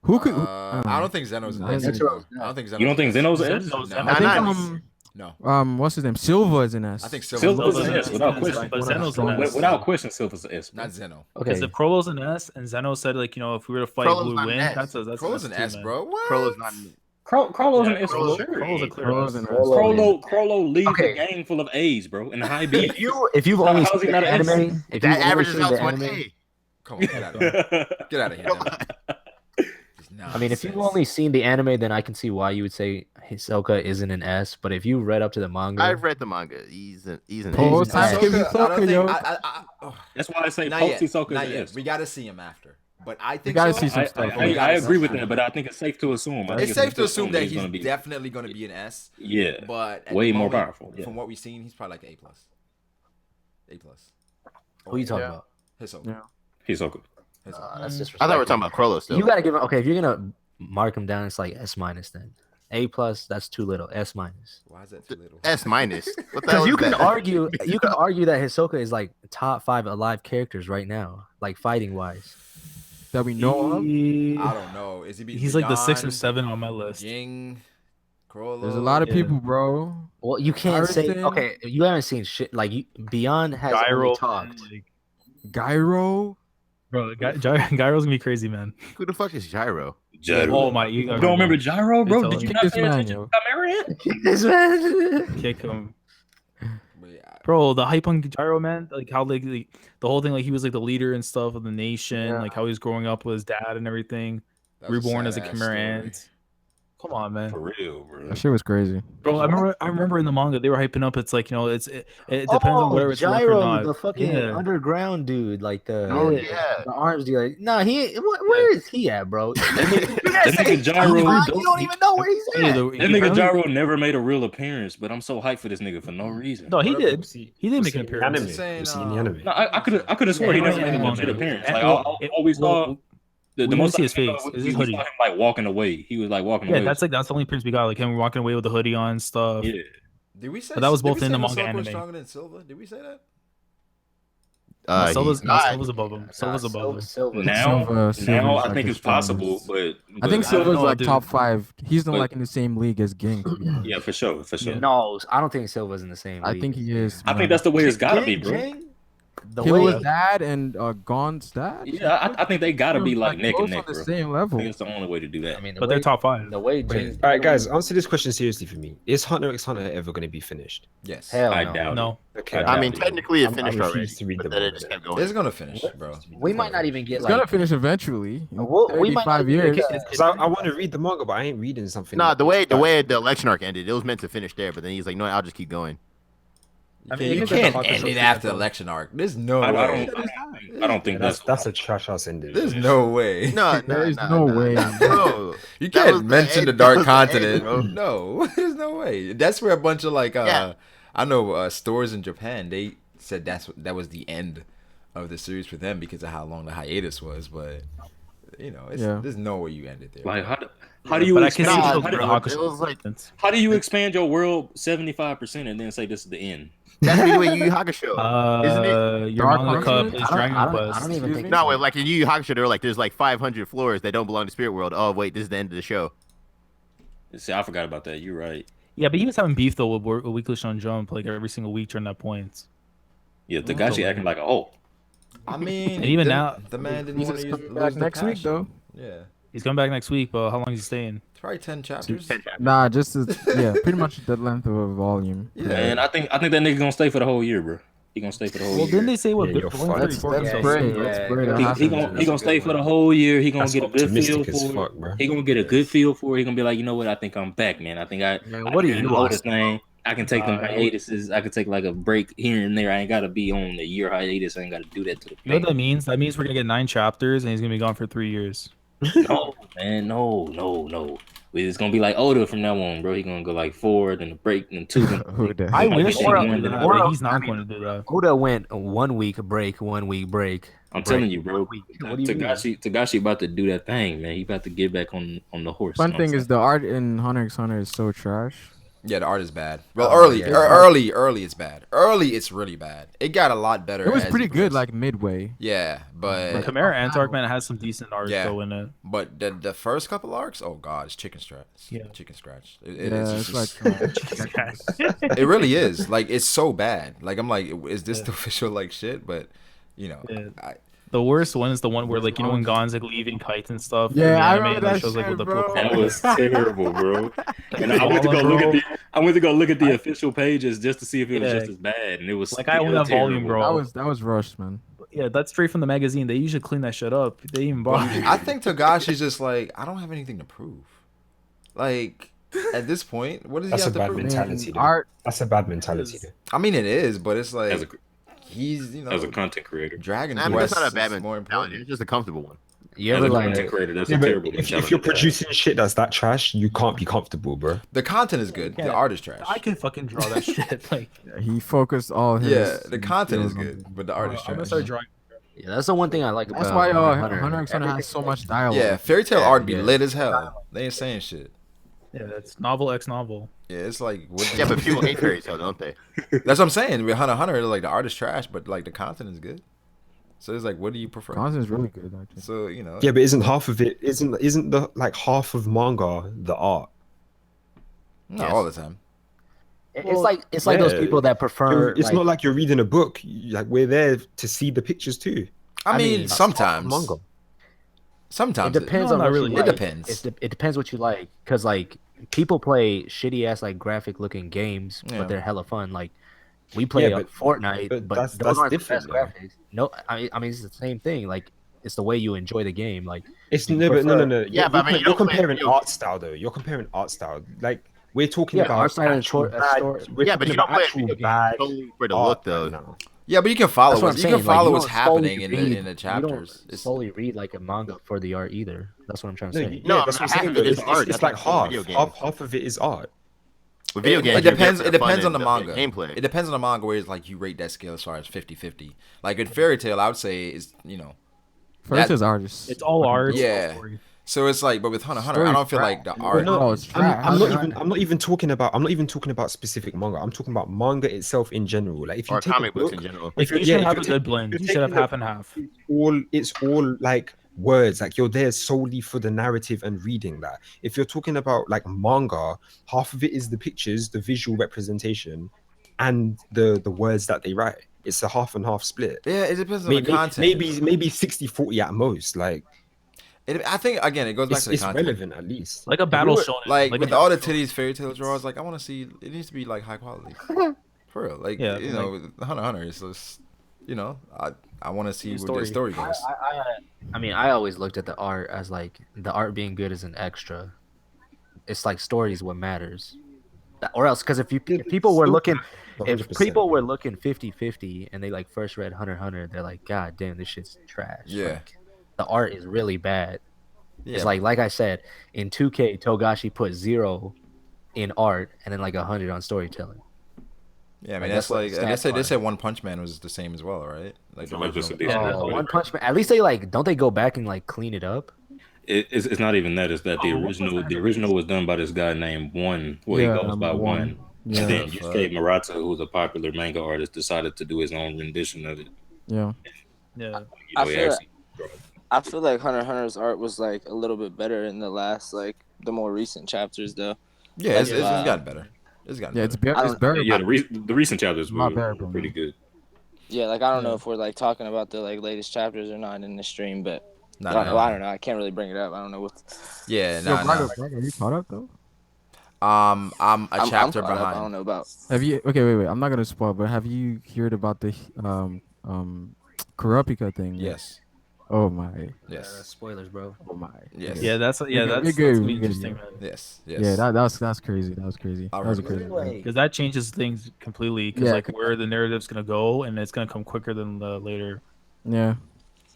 Who could? I don't think Zeno's an I S. think Zeno's I don't think Zeno's You don't think Zeno's an S? Zeno's No. an I S. think Nah, No. what's his name? Silva is an S. I think Silva's an Silva's S an without S, question. but Zeno's an S. Without question, Silva's an S. Not Zeno. Okay. Because if Crollo's an S and Zeno said, like, you know, if we were to fight, Crollo's who would not an win, S. that's Crow's an too, S, man. bro. What? Crollo's not. Crollo's an Yeah, S for sure. Crollo's a clear Crollo's S. an S. Crollo leads Okay. a gang full of A's, bro, in the high B. If you've only How's he seen the not an S? anime, if That you've only averages seen out the to an anime, A. Come on, get out of here. Get out of here. I mean, if you've only seen the anime, then I can see why you would say Hisoka isn't an S. But if you read up to the manga, I've read the manga. He's an Oh, A. time skip Hisoka, yo. That's why I say Not post yet. Hisoka Not is an yet. S. We got to see him after. But I think gotta so. see some stuff. I agree with that, but I think it's safe to assume. I think It's safe to assume that he's he's gonna be definitely going to be an S. yeah, But at way the more moment, powerful. Yeah. From what we've seen, he's probably like A plus. A plus. who are you talking about? Hisoka. Yeah. Hisoka. Hisoka. That's I disrespectful. thought we were talking about Crollo still. You gotta give him. Okay, if you're gonna mark him down, it's like S minus then. A plus, that's too little. S minus. Why is that too little? S minus. What the Because hell you is can that? argue, that Hisoka is like top 5 alive characters right now, like fighting wise. That we know of. I don't know. Is he? He's like the 6 or beyond 7 on my list. Jing, Crollo. There's a lot of Yeah. people, bro. Well, you can't say Harrison. okay. You haven't seen shit like Beyond has Gyro, only talked. like, Gyro. bro, Gyro's gonna be crazy, man. Who the fuck is Gyro? Gyro. Oh my, You don't remember Gyro, bro? Did you Kick not this pay man, attention yo. to Chimera Ant? This man. Kick him, But yeah, bro. The hype on Gyro, man. Like how like the whole thing, like he was like the leader and stuff of the nation. Yeah. Like how he was growing up with his dad and everything. that was Reborn as a sad-ass Chimera story. Ant. Come on, man. For real, bro. That shit was crazy. Bro, I remember in the manga they were hyping up. It's like it depends on whether it's real or Gyro, not. the fucking Yeah. underground dude, like the Oh, yeah. the arms dealer. Nah, where is he at, bro? That nigga Gyro, You don't even know where he's Yeah, at. the- that nigga apparently- Gyro never made a real appearance, but I'm so hyped for this nigga for no reason. No, he What did. up, He did make an appearance. Anime. Saying, We've seen the anime. No, I could have swore he Yeah, never made a yeah, legit yeah. appearance. And- Like well, I always saw the we most see his I remember face. was It's we his saw hoodie. him like walking away. He was like walking Yeah, away. that's the only appearance we got. Like him walking away with the hoodie on and stuff. yeah. Did we say? But that was did we both in say the manga Hisoka was anime. stronger than Silva? Did we say that? Silva's he's above him. Silva's above him. Silva. Now Silva's I like think the it's possible, strongest. but I think I don't Silva's know, like dude. top 5. He's not But- like in the same league as Ging. yeah, for sure. Yeah. No, I don't think Silva's in the same. I league. think he is. I think man. that's the way it's gotta be, bro. The Killer's way dad and Gon's dad. Yeah, I think they gotta be like neck and both neck, on bro. the same I level. think it's the only way to do that. I mean, the But way, they're top 5. The way All James. right, guys, answer this question seriously for me. Is Hunter x Hunter ever going to be finished? Yes. Hell I no. doubt No. Okay. I I mean, doubt it. technically it I finished refuse already, to read but the then it manga. just kept It's going. gonna finish, bro. We might not even get It's like. gonna finish eventually. In We might not 35 even years. get- Because I want to read the manga, but I ain't reading something. Nah, that the way starts. the election arc ended, it was meant to finish there, but then he's like, no, I'll just keep going. I mean, You even can't the end Hakusho it after season, election arc. There's no I way. don't think That's a trash house ending. There's no way. No, There is no way. No. You That can't was the mention end. the That Dark was the end, Continent. bro. No, there's no way. That's where a bunch of like Yeah. I know stores in Japan, they said that was the end of the series for them because of how long the hiatus was. But there's no way you end it there. like how do you But I can see expand, still how, the do, Hakusho it was like- seasons. how do you expand your world 75% and then say this is the end? That's what you do in Yu Yu Hakusho. Isn't it? Your Dark manga Continent? plays I don't- Dragon I don't- Quest. I don't even Excuse think. me? No, wait, like in Yu Yu Hakusho, they're like, there's like 500 floors that don't belong to Spirit World. Oh, wait, this is the end of the show. See, I forgot about that. You're right. Yeah, but he was having beef though with Weekly Shonen Jump like every single week during that point. Yeah, Takashi acting like a hoe. I mean, And even the- now- the man didn't He's want to just use coming back next week though. Yeah, He's coming back next week, but how long is he staying? it's probably 10 chapters. Nah, pretty much the length of a volume. Yeah. And I think that nigga gonna stay for the whole year, bro. He gonna stay for the whole Well, year. didn't they say what? Yeah, good you're for fucked. That's Yeah, great. yeah, That's great. yeah. That He happens. gonna stay for the whole year. He gonna That's get a good feel optimistic as for it. fuck, bro. He gonna get a good feel for it. He gonna be like, you know what? I think I'm back, man. I think I what do can you know want? this thing. I can take them hiatuses. I can take like a break here and there. I ain't gotta be on the year hiatus. I ain't gotta do that to the You know what that means? That means we're gonna get 9 chapters, and he's gonna be gone for 3 years. No, man, no. It's gonna be like Oda from now on, bro. He gonna go like 4, then a break, then 2. Then Who the I heck? wish he Or- would do that, or- but he's not going to do that. Oda went 1 week break, 1 week break. I'm telling you, bro. What do you mean? Tagashi about to do that thing, man. He about to get back on the horse. Fun you know what thing I'm is the art in Hunter x Hunter is so trash. Yeah, the art is bad. Well, Oh, early, yeah. early it's bad. Early, it's really bad. It got a lot better. It was as pretty you good, progressed. like midway. Yeah, but Chimera Ant arc, man, has some decent art Yeah. though in it. the first couple arcs, oh god, it's chicken scratch. Yeah. Chicken scratch. Yeah, It's it's just- like it really is. Like it's so bad. Like I'm like, is this the official like shit? But you know, Yeah. The worst one is the one where like you know when Gon's like leaving kites and stuff. in Yeah, the I anime, remember and it that shows like shit, with the bro. That was terrible, bro. And I went to go look at the official pages just to see if it was Yeah. just as bad, and it was Like I own still that volume, terrible. bro. That was rushed, man. Yeah, that's straight from the magazine. They usually clean that shit up. They even bought. I think Togashi's just like, I don't have anything to prove. Like, at this point, what does he That's a have to bad prove? mentality. Though. Art. That's a bad mentality. Though. I mean, it is, but it's like As a he's as a content creator, Dragon I mean, Quest that's not a bad is more mentality. important. It's just a comfortable one. You as ever a like content creator, that's Yeah, a but terrible if mentality you're to have. producing shit that's that trash, you can't be comfortable, bro. The content is good. The Yeah. art is trash. I can fucking draw that shit. Like, Yeah, he focused all his. Yeah, the content is skills on good, but the art is I'm gonna trash. start drawing. yeah, that's the one thing I like That's about why Hunter Hunter x Hunter has Everything, so like, much dialogue. Yeah, fairy tale Yeah, art be yeah. lit as hell. They ain't saying shit. Yeah, that's novel x novel. Yeah, it's like what Yeah, but people hate fairy tale, don't they? that's what I'm saying. With Hunter x Hunter, like the art is trash, but like the content is good. So it's like, what do you prefer? Content is really good, actually. So you know, Yeah, but isn't half of it isn't the like half of manga the art? not all the time. It's like those yeah. people that prefer. It's like, not like you're reading a book. Like we're there to see the pictures too. I mean, mean, sometimes. Manga. Sometimes it depends No, on not what really. you It like. depends. It depends what you like, because like people play shitty ass like graphic looking games, Yeah. but they're hella fun. Like we play Yeah, but- Fortnite, but but that's- those that's aren't the different, best though. graphics. No, I mean it's the same thing. Like it's the way you enjoy the game. Like It's You no, but no. Yeah, You're, but I mean, you you're don't play comparing video art style though. You're comparing art style. Like we're talking Yeah, about art style and actual short- bad. story. We're Yeah, but talking you don't about play a actual video game bad solely for the art look, though. right now. Yeah, but you can follow that's what what's I'm you saying. can Like, follow you what's don't solely happening in read- the You chapters. don't It's, solely read like a manga for the art either. That's what I'm trying to No, say. yeah, No, that's what I'm half saying. of But it is it's, art, it's that's like what I'm saying, half. video games. Half of it is art. With video games, it you're depends. there It for the fun depends on the and manga. gameplay. It depends on the manga where it's like you rate that scale as far as 50-50. Like in Fairy Tale, I would say is First that- is artist. It's all art. Yeah. So it's like, but with Hunter x Hunter, I Story's don't feel like the trash. art. No, it's trash. I'm not even talking about specific manga. I'm talking about manga itself in general. Like if you Or take comic a books book, in general. Like, you're- you should if have a you're good ta- blend. if You you're should have taking a- half and half. It's all like words. Like you're there solely for the narrative and reading that. If you're talking about like manga, half of it is the pictures, the visual representation, and the words that they write. It's a half and half split. Yeah, it depends on Maybe the content. maybe 60-40 at most. Like I think again, it goes back it's, to the it's content. relevant at least. Like a battle shonen. Like a with all the battle shonen. titties fairy tale draws, like I want to see. It needs to be like high quality, for real. Like Yeah, you know, with Hunter x Hunter, it's just I want to see where the story goes. I mean, I always looked at the art as like the art being good is an extra. It's like story is what matters. Or else, because if people were looking, if 100%. people were looking 50-50 and they like first read Hunter x Hunter, they're like, God damn, this shit's trash. Yeah. Like, the art is really bad. Yeah, It's like I said, in 2K, Togashi put 0 in art and then like 100 on storytelling. yeah. I mean, like, that's that's what like the they stats said. They are. said One Punch Man was the same as well, right? Like the Like just a original. decent- Oh, One Punch Man. At least they like, don't they go back and like clean it up? It's not even that. It's that the original was done by this guy named One. Well, Yeah, he goes by One. Yeah. And then Fuck. Yusuke Murata, who's a popular manga artist, decided to do his own rendition of it. Yeah. Yeah. You know, I he feel actually- I feel like Hunter x Hunter's art was like a little bit better in the last the more recent chapters though. Yeah, it's Like, gotten better. It's gotten Yeah, better. it's very yeah, the recent chapters were Not bad, bro. pretty good. Yeah, like I don't know if we're like talking about the latest chapters or not in the stream, but Nah, I don't nah, know. nah. I don't know. I can't really bring it up. I don't know what. Yeah, Yo, nah. Brago, are you caught up though? I'm a I'm chapter caught up. I don't behind. know about. Have you? Okay, wait. I'm not gonna spoil, but have you heard about the Kurapika thing? Yes, Oh my. yes, Spoilers, bro. Oh my. yes. Yeah, that's We're that's good, gonna we're be good, interesting, yeah. man. yes, yes. Yeah, that's crazy. That was crazy. I'll That was a remember crazy. one. Because that changes things completely. Because Yeah, like where the narrative's gonna go, and it's gonna come quicker than the later. Yeah.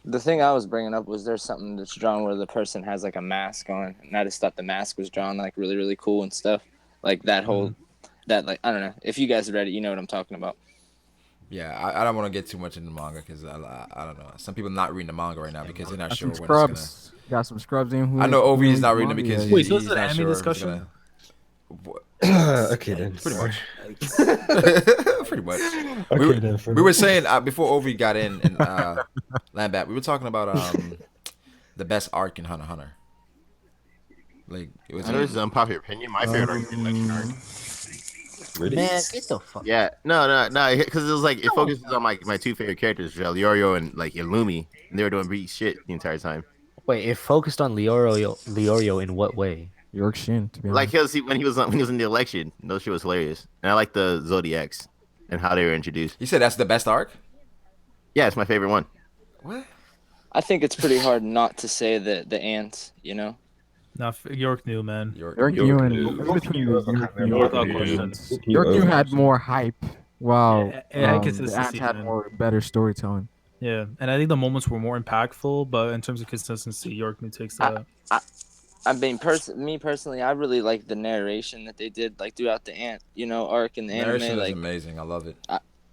The thing I was bringing up was there's something that's drawn where the person has like a mask on, and I just thought the mask was drawn like really really cool and stuff. Like that whole, that like I don't know if you guys read it, you know what I'm talking about. Yeah, I don't want to get too much into manga because I don't know. Some people not reading the manga right now because they're not Got sure some when it's gonna. scrubs. Got some scrubs in. Who I know Ovi is not who- reading it because yeah, Wait, so he's it's an not anime sure if it's discussion? Okay then. Pretty much. Pretty much. Okay then. We were saying before Ovi got in and Landbat, we were talking about the best arc in Hunter x Hunter. Like it was. I know this is an unpopular opinion. My favorite arc is Election arc. Really? Man, get the fuck. Yeah, no, because it was like it focuses on my two favorite characters, Leorio and like Illumi, and they were doing beat shit the entire time. Wait, it focused on Leorio in what way? York Shin, to be Like honest. when he was in the election, those shit was hilarious, and I like the Zodiacs and how they were introduced. You said that's the best arc? Yeah, it's my favorite one. What? I think it's pretty hard not to say the ants. You know. Nah, York knew, man. York New and between York York without New question. York New had more hype. Wow. Yeah, the consistency, Ants had man. more better storytelling. Yeah, and I think the moments were more impactful, but in terms of consistency, York New takes that. I mean, me personally, I really like the narration that they did, like throughout the ant, arc in the Narration anime. is Like, amazing. I love it.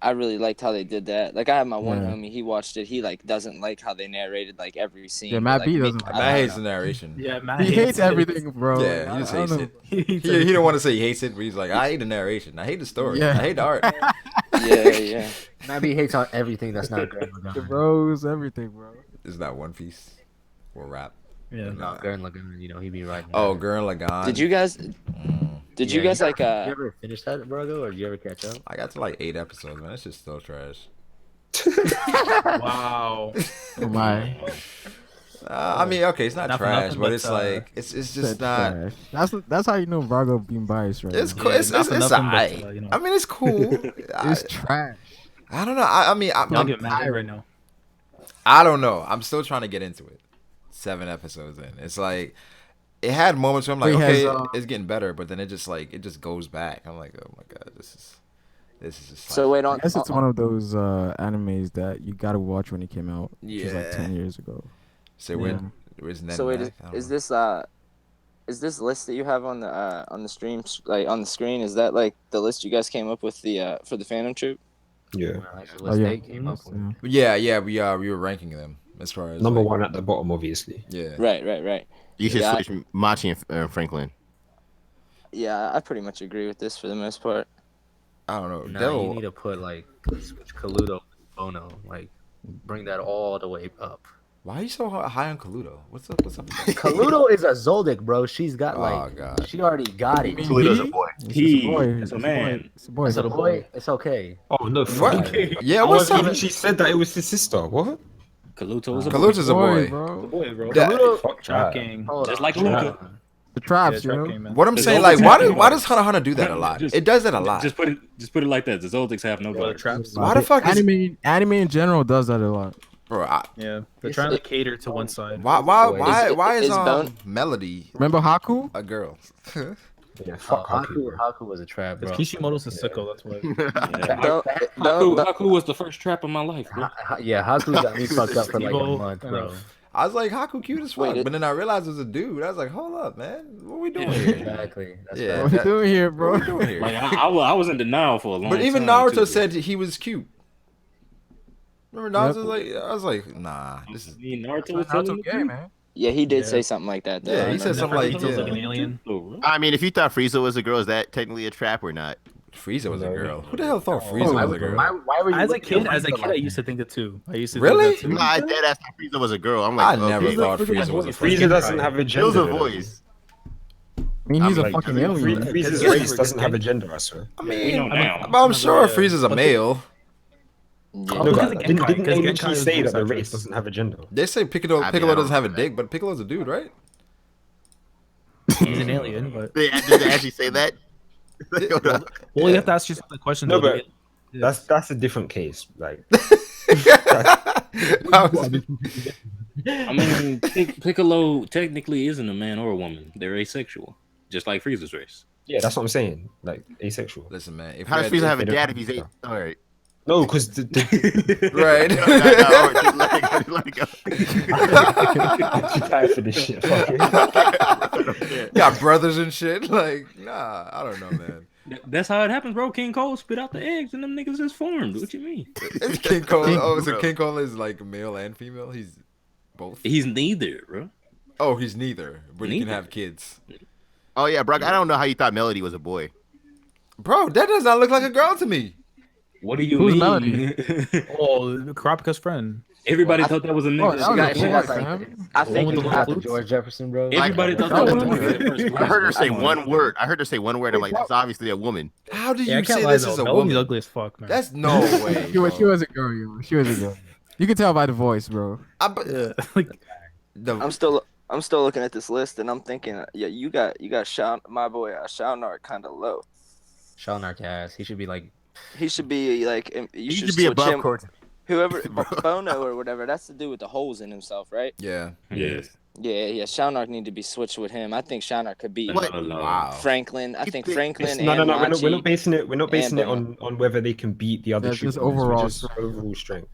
I really liked how they did that. Like, I have my one Yeah. homie, he watched it. He like doesn't like how they narrated like every scene. Yeah, but, Matt like, B me- doesn't like I- Matt hates the narration. Yeah, Matt He hates it. everything, bro. Yeah, he just I don't hates know. it. He hates He it. don't want to say he hates it, but he's like, I hate the narration. I hate the story. Yeah. I hate the art. Yeah. Nabi hates on everything that's not good. The bros, everything, bro. Is that One Piece or rap? Yeah. No, Gurren Lagann, he be right. Oh, Gurren Lagann. Did you guys? Did you guys like? You ever finish that, Brago, or did you ever catch up? I got to like 8 episodes, man. That's just so trash. Wow. Oh my. I mean, okay, it's not Not for trash, nothing, but but, it's like it's just not. That's how you know Brago being biased, right? It's now. cool. Yeah, It's not for it's nothing, but, alright. I mean, it's cool. It's trash. I don't know. I mean, Y'all get mad right now. I don't know. I'm still trying to get into it. 7 episodes in, it's like it had moments where I'm like, Wait, okay, has, it's getting better, but then it just goes back. I'm like, oh my god, this is just. So wait I on. guess it's one of those animes that you gotta watch when it came out, which was like Yeah. 10 years ago. So where's Ned? So wait, Mac? I don't is know. this list that you have on the stream, like on the screen? Is that like the list you guys came up with for the Phantom Troop? Yeah. Oh yeah. Came up with. Yeah, we were ranking them as far as Number like, one at the bottom, obviously. Yeah. Right. You should Yeah, switch Machi and Franklin. Yeah, I pretty much agree with this for the most part. I don't know. Nah, Devil- you need to put like switch Kaluto with Bono, like bring that all the way up. Why are you so high on Kaluto? What's up? With that? Kaluto is a Zodiac, bro. She's got Oh, like, God. she already got it. Kaluto's a boy. It's a man. It's a boy. It's a boy. It's okay. Oh no! What? Fuck. Yeah, I what's wasn't up? even- She said that it was his sister. What? Kaluto is a Kaluto's a boy. bro. boy, bro. That- Fuck Trap that. gang. Hold Just on. like Luca. The Yeah, traps, trap yo. gang, man. What I'm The saying, like, Zodiacs why have does Hunter do that a lot? Just- It does that a lot. Just put it like that. The Zodiacs have no Bro, the daughters. traps. Why the fuck is Anime in general does that a lot. bro? Yeah, they're trying to cater to one side. Why is Is Bone- Melody Remember Haku? a girl? Yeah, fuck Haku, bro. Haku was a trap, bro. Because Kishimoto's a sicko, that's why. Don't- Haku was the first trap in my life, bro. Yeah, Haku got me fucked up for like a Steve-O, month, I bro. know. I was like, Haku cute as fuck, Wait, but then I realized it was a dude. I was like, hold up, man, what we doing here? Exactly. That's Yeah. What you doing here, What bro? we doing here? Like I was in denial for a long time. But even too, Naruto bro. said he was cute. Remember Naruto was like, I was like, nah, this is. I mean, Naruto was telling Naruto the gay, truth. man. Yeah, he did Yeah. say something like that. Though. Yeah, I he said remember. something like, Naruto's like an yeah. alien. Oh, bro. I mean, if you thought Frieza was a girl, is that technically a trap or not? Frieza was a No. girl. Who the hell thought Why Frieza was a would- girl? why were you As a looking kid, at Frieza I like used to think it too. I used to Really? think that too. Nah, I dead ass thought Frieza was a girl. I'm I like, never okay. thought Frieza was a Frieza doesn't have a It gender. was a though. voice. I mean, he's I'm a like, fucking alien. Frieza's Yeah. race doesn't have a gender, I swear. I We mean, know now. but I'm sure Frieza's a male. Yeah. No, because but of didn't Genkai, they because literally Genkai is say that the voice race actress. doesn't have a gender? They say Piccolo I mean, I Piccolo don't doesn't have a know dick, but Piccolo's a dude, right? He's an alien, but Did they actually say that? well, you have to ask yourself the question. No, though, but that's a different case. Like, I mean, Piccolo technically isn't a man or a woman. They're asexual, just like Frieza's race. yeah, that's what I'm saying. Like, asexual. Listen, man. If How does we Frieza had- have a dad if he's 8? All right. No, because right? No, let it go. tired for this shit. Fuck it. Got brothers and shit. Like, nah, I don't know, man. That's how it happens, bro. King Cole spit out the eggs and them niggas just formed. What you mean? It's King Cole. Oh, so Bro. King Cole is like male and female. He's both. He's neither, bro. Oh, he's neither, but he can Neither. have kids. Oh yeah, bro. I don't know how you thought Melody was a boy. Bro, that does not look like a girl to me. What do you Who's mean? Melody? Oh, Kurapika's friend. Everybody thought that was a Oh, nigga. that was a She got boy, like fam. I the think one with the I- flutes? George Jefferson, bro. Everybody thought that that was a was nigga at first. I heard her say Come on, one man. word. I heard her say one word. I'm like, that's obviously a woman. How do Yeah, I you can't say lie this though. is a Melody's woman? ugly as fuck, man. That's no way. She bro. was a girl, yo. She was a girl. You can tell by the voice, bro. Yeah, like I'm still looking at this list and I'm thinking, yeah, you got my boy Shaunart kind of low. Shalnark ass. He should be like He should be like you He should should be switch above him. Cortez. Whoever Bono or whatever, that's the dude with the holes in himself, right? Yeah. Yes. Yeah. Shaunart need to be switched with him. I think Shaunart could be What? No. Wow. Franklin. I think Franklin No, and no. We're Machi. not basing it. We're not basing it Bono. on whether they can beat the other Yeah, just troopers. overall We're just strength. overall strength.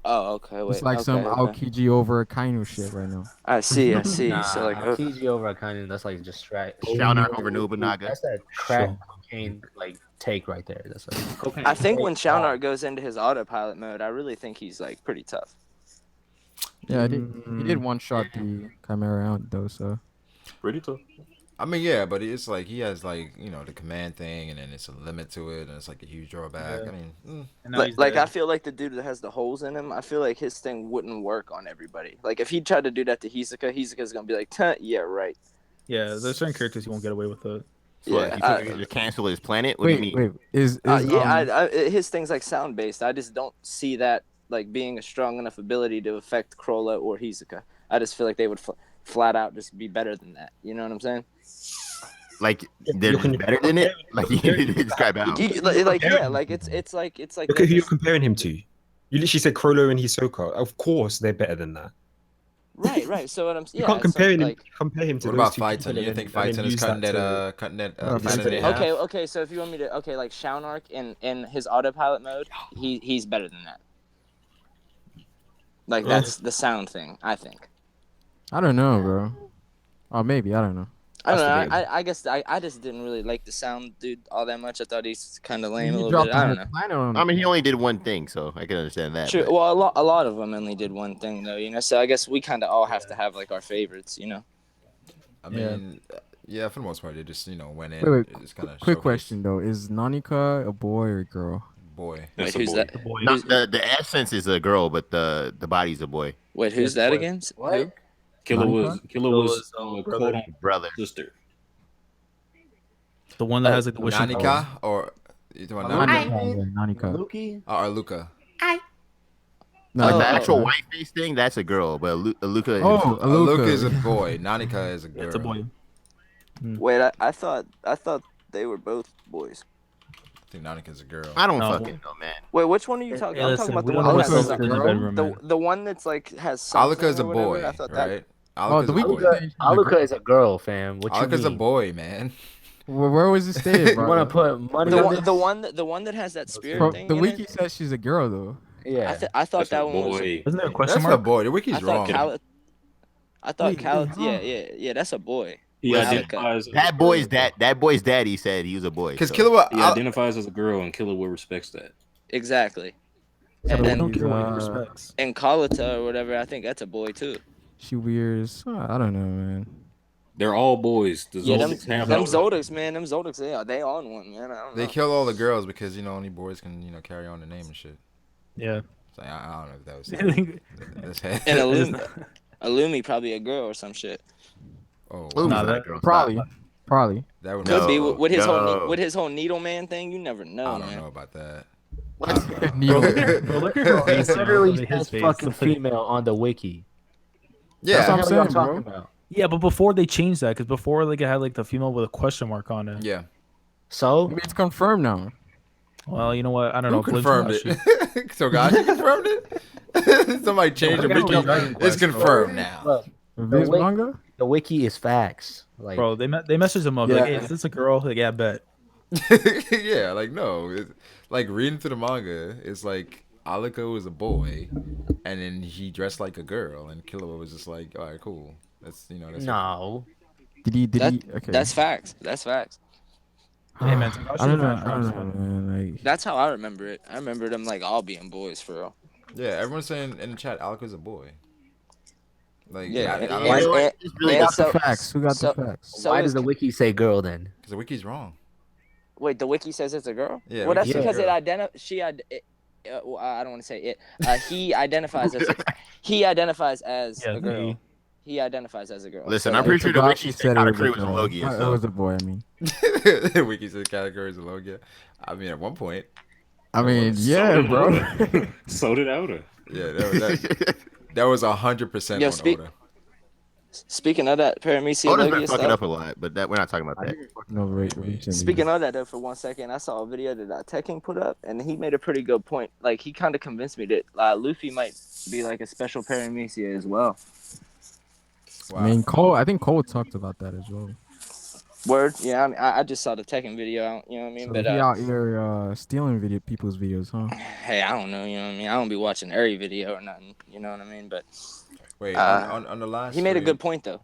Oh, okay. Wait. It's like okay, some okay. Aokiji over Kainu shit right now. I see. nah, So like, TG over a kind of that's like just Shaunart over Nobunaga. That's that crack cocaine like take right there. That's like cocaine. I think when take, Shaunart goes into his autopilot mode, I really think he's like pretty tough. Yeah, he did one shot the Chimera Ant though, so Pretty tough. I mean, yeah, but it's like he has like the command thing, and then it's a limit to it, and it's like a huge drawback. Yeah. I mean, and now he's Like I dead. feel like the dude that has the holes in him, I feel like his thing wouldn't work on everybody. Like if he tried to do that to Hisoka's gonna be like, yeah, right. Yeah, there's certain characters you won't get away with it. So Yeah, you think he can just cancel his planet? What do you mean? wait, is his thing's like sound based. I just don't see that like being a strong enough ability to affect Corolla or Hisoka. I just feel like they would flat out just be better than that. You know what I'm saying? Like they're better than it? Like you describe out. It's like Look at who you're comparing him to. You literally said Crollo and Hisoka. Of course, they're better than that. right. So what I'm You can't compare him to what those about two Phyton? people You think and then Phyton is use cutting that to- that Oh, planet in half? Okay. So if you want me to, like Shaunark in his autopilot mode, he's better than that. Like that's the sound thing, I think. I don't know, bro. Oh, maybe I don't know. I don't That's know. I guess I just didn't really like the sound dude all that much. I thought he's kind of lame a He little dropped bit. I don't the know. planet on I mean, he only did one thing, so I can understand that. True. but- Well, a lot of them only did one thing though, So I guess we kind of all have to have like our favorites, I mean, yeah, for the most part, they just went in. Wait, It just kinda quick showcased- question though: is Nanika a boy or a girl? Boy. Wait, a who's boy. that? The boy. Not the essence is a girl, but the body's a boy. Wait, who's Yeah, that boy. again? What? Who? Killer was Killa's, quote brother. on Brother. sister. The one that has like the wishing Nanika powers. or you talking about Nanika Nanika. Luki? or Luca? No, Like the Oh, actual oh. white face thing, that's a girl, but Luca. Oh, Luca Aluka. is a boy. Nanika is a girl. It's a boy. Wait, I thought they were both boys. I think Nanika's a girl. I don't No. fucking know, man. Wait, which one are you talking? Hey, I'm listen, talking about we the don't one know that what's has Aluka in the bedroom, man. the one that's like has something Aluka is a or whatever. boy, I thought that. right? Oh, Aluka's the a wiki boy. changed to Aluka girl. is a girl, fam. What you Aluka's a mean? boy, man. Where was it stated, You bro? want to put money The on one, this? the one that has that spirit Bro, thing. the in wiki it? says she's a girl though. Yeah. I thought That's that a one was. boy. Isn't there a question That's a mark? boy. The wiki's I thought wrong. I thought Wait, Cal. huh? Yeah. That's a boy. He Well, identifies. That boy's daddy said he was a boy. Because so. Killua, He identifies as a girl, and Killua respects that. Exactly. Yeah, but we And don't care what he uh, respects. and Kalata or whatever, I think that's a boy too. She wears. I don't know, man. They're all boys. The Yeah, them Zodiacs have Zodiacs, man. Them Zodiacs, they on one, man. I don't know. they kill all the girls because only boys can carry on the name and shit. Yeah. So I don't know if that was. I think- That's And Illumi probably a girl or some shit. oh, Lumi's Nah, not a that- girl, stop. Probably. that would Could be No, with his no. with his whole needle man thing. You never know, I don't man. know about that. What? Needle. Bro, look at her face, It literally look at his says face. fucking female on the wiki. Yeah, That's what I'm What the hell y'all saying, talking bro. about? Yeah, but before they changed that, because before like it had like the female with a question mark on it. yeah. So Maybe it's confirmed now. Well, you know what? I don't know. Who Glitch confirmed Flash, it? So Gashi confirmed it. Somebody changed the Look at wiki. Dragon It's Quest, bro. confirmed now. look, This wait. manga? the wiki is facts. Like, Bro, they messaged him up like, Yeah. "Hey, is this a girl?" Like, yeah, bet. Yeah, like no, like reading through the manga, it's like Aliko is a boy, and then he dressed like a girl, and Killua was just like, all right, cool. That's that's no. Did he? Okay. That's facts. That's facts. Hey, man, I don't know. I don't know, man. Like, That's how I remember it. I remember them like all being boys for real. Yeah, everyone's saying in the chat, Alika's a boy. Like Yeah, I and- don't You know know, what? It's really and not so- the facts. Who got so- the facts? So Why is- does the wiki say girl then? because the wiki's wrong. Wait, the wiki says it's a girl. Yeah, Well, that's wiki because says it girl. well, I don't want to say it. He identifies as Yeah, a girl. he. He identifies as a girl. Listen, So, I'm pretty sure the Tagashi wiki said it was Katakuri a was a girl. Logia. It So. was a boy. I mean, Wiki said categories of Logia. I mean, at one point. yeah, bro. So did Oda. Yeah, that was 100% Yo, on Oda. Speaking of that Paramecia Oda's been Logia fucking stuff. up a lot, but we're not talking about that. No, recently. Speaking of that, though, for 1 second, I saw a video that Tekken put up, and he made a pretty good point. Like, he kind of convinced me that Luffy might be like a special Paramecia as well. Wow. I mean, Cole. I think Cole talked about that as well. Word, yeah. I mean, I just saw the Tekken video. You know what I mean? So But he out here stealing people's videos, huh? hey, I don't know. You know what I mean? I don't be watching every video or nothing. You know what I mean? But Wait, on the last he made a stream- good point though.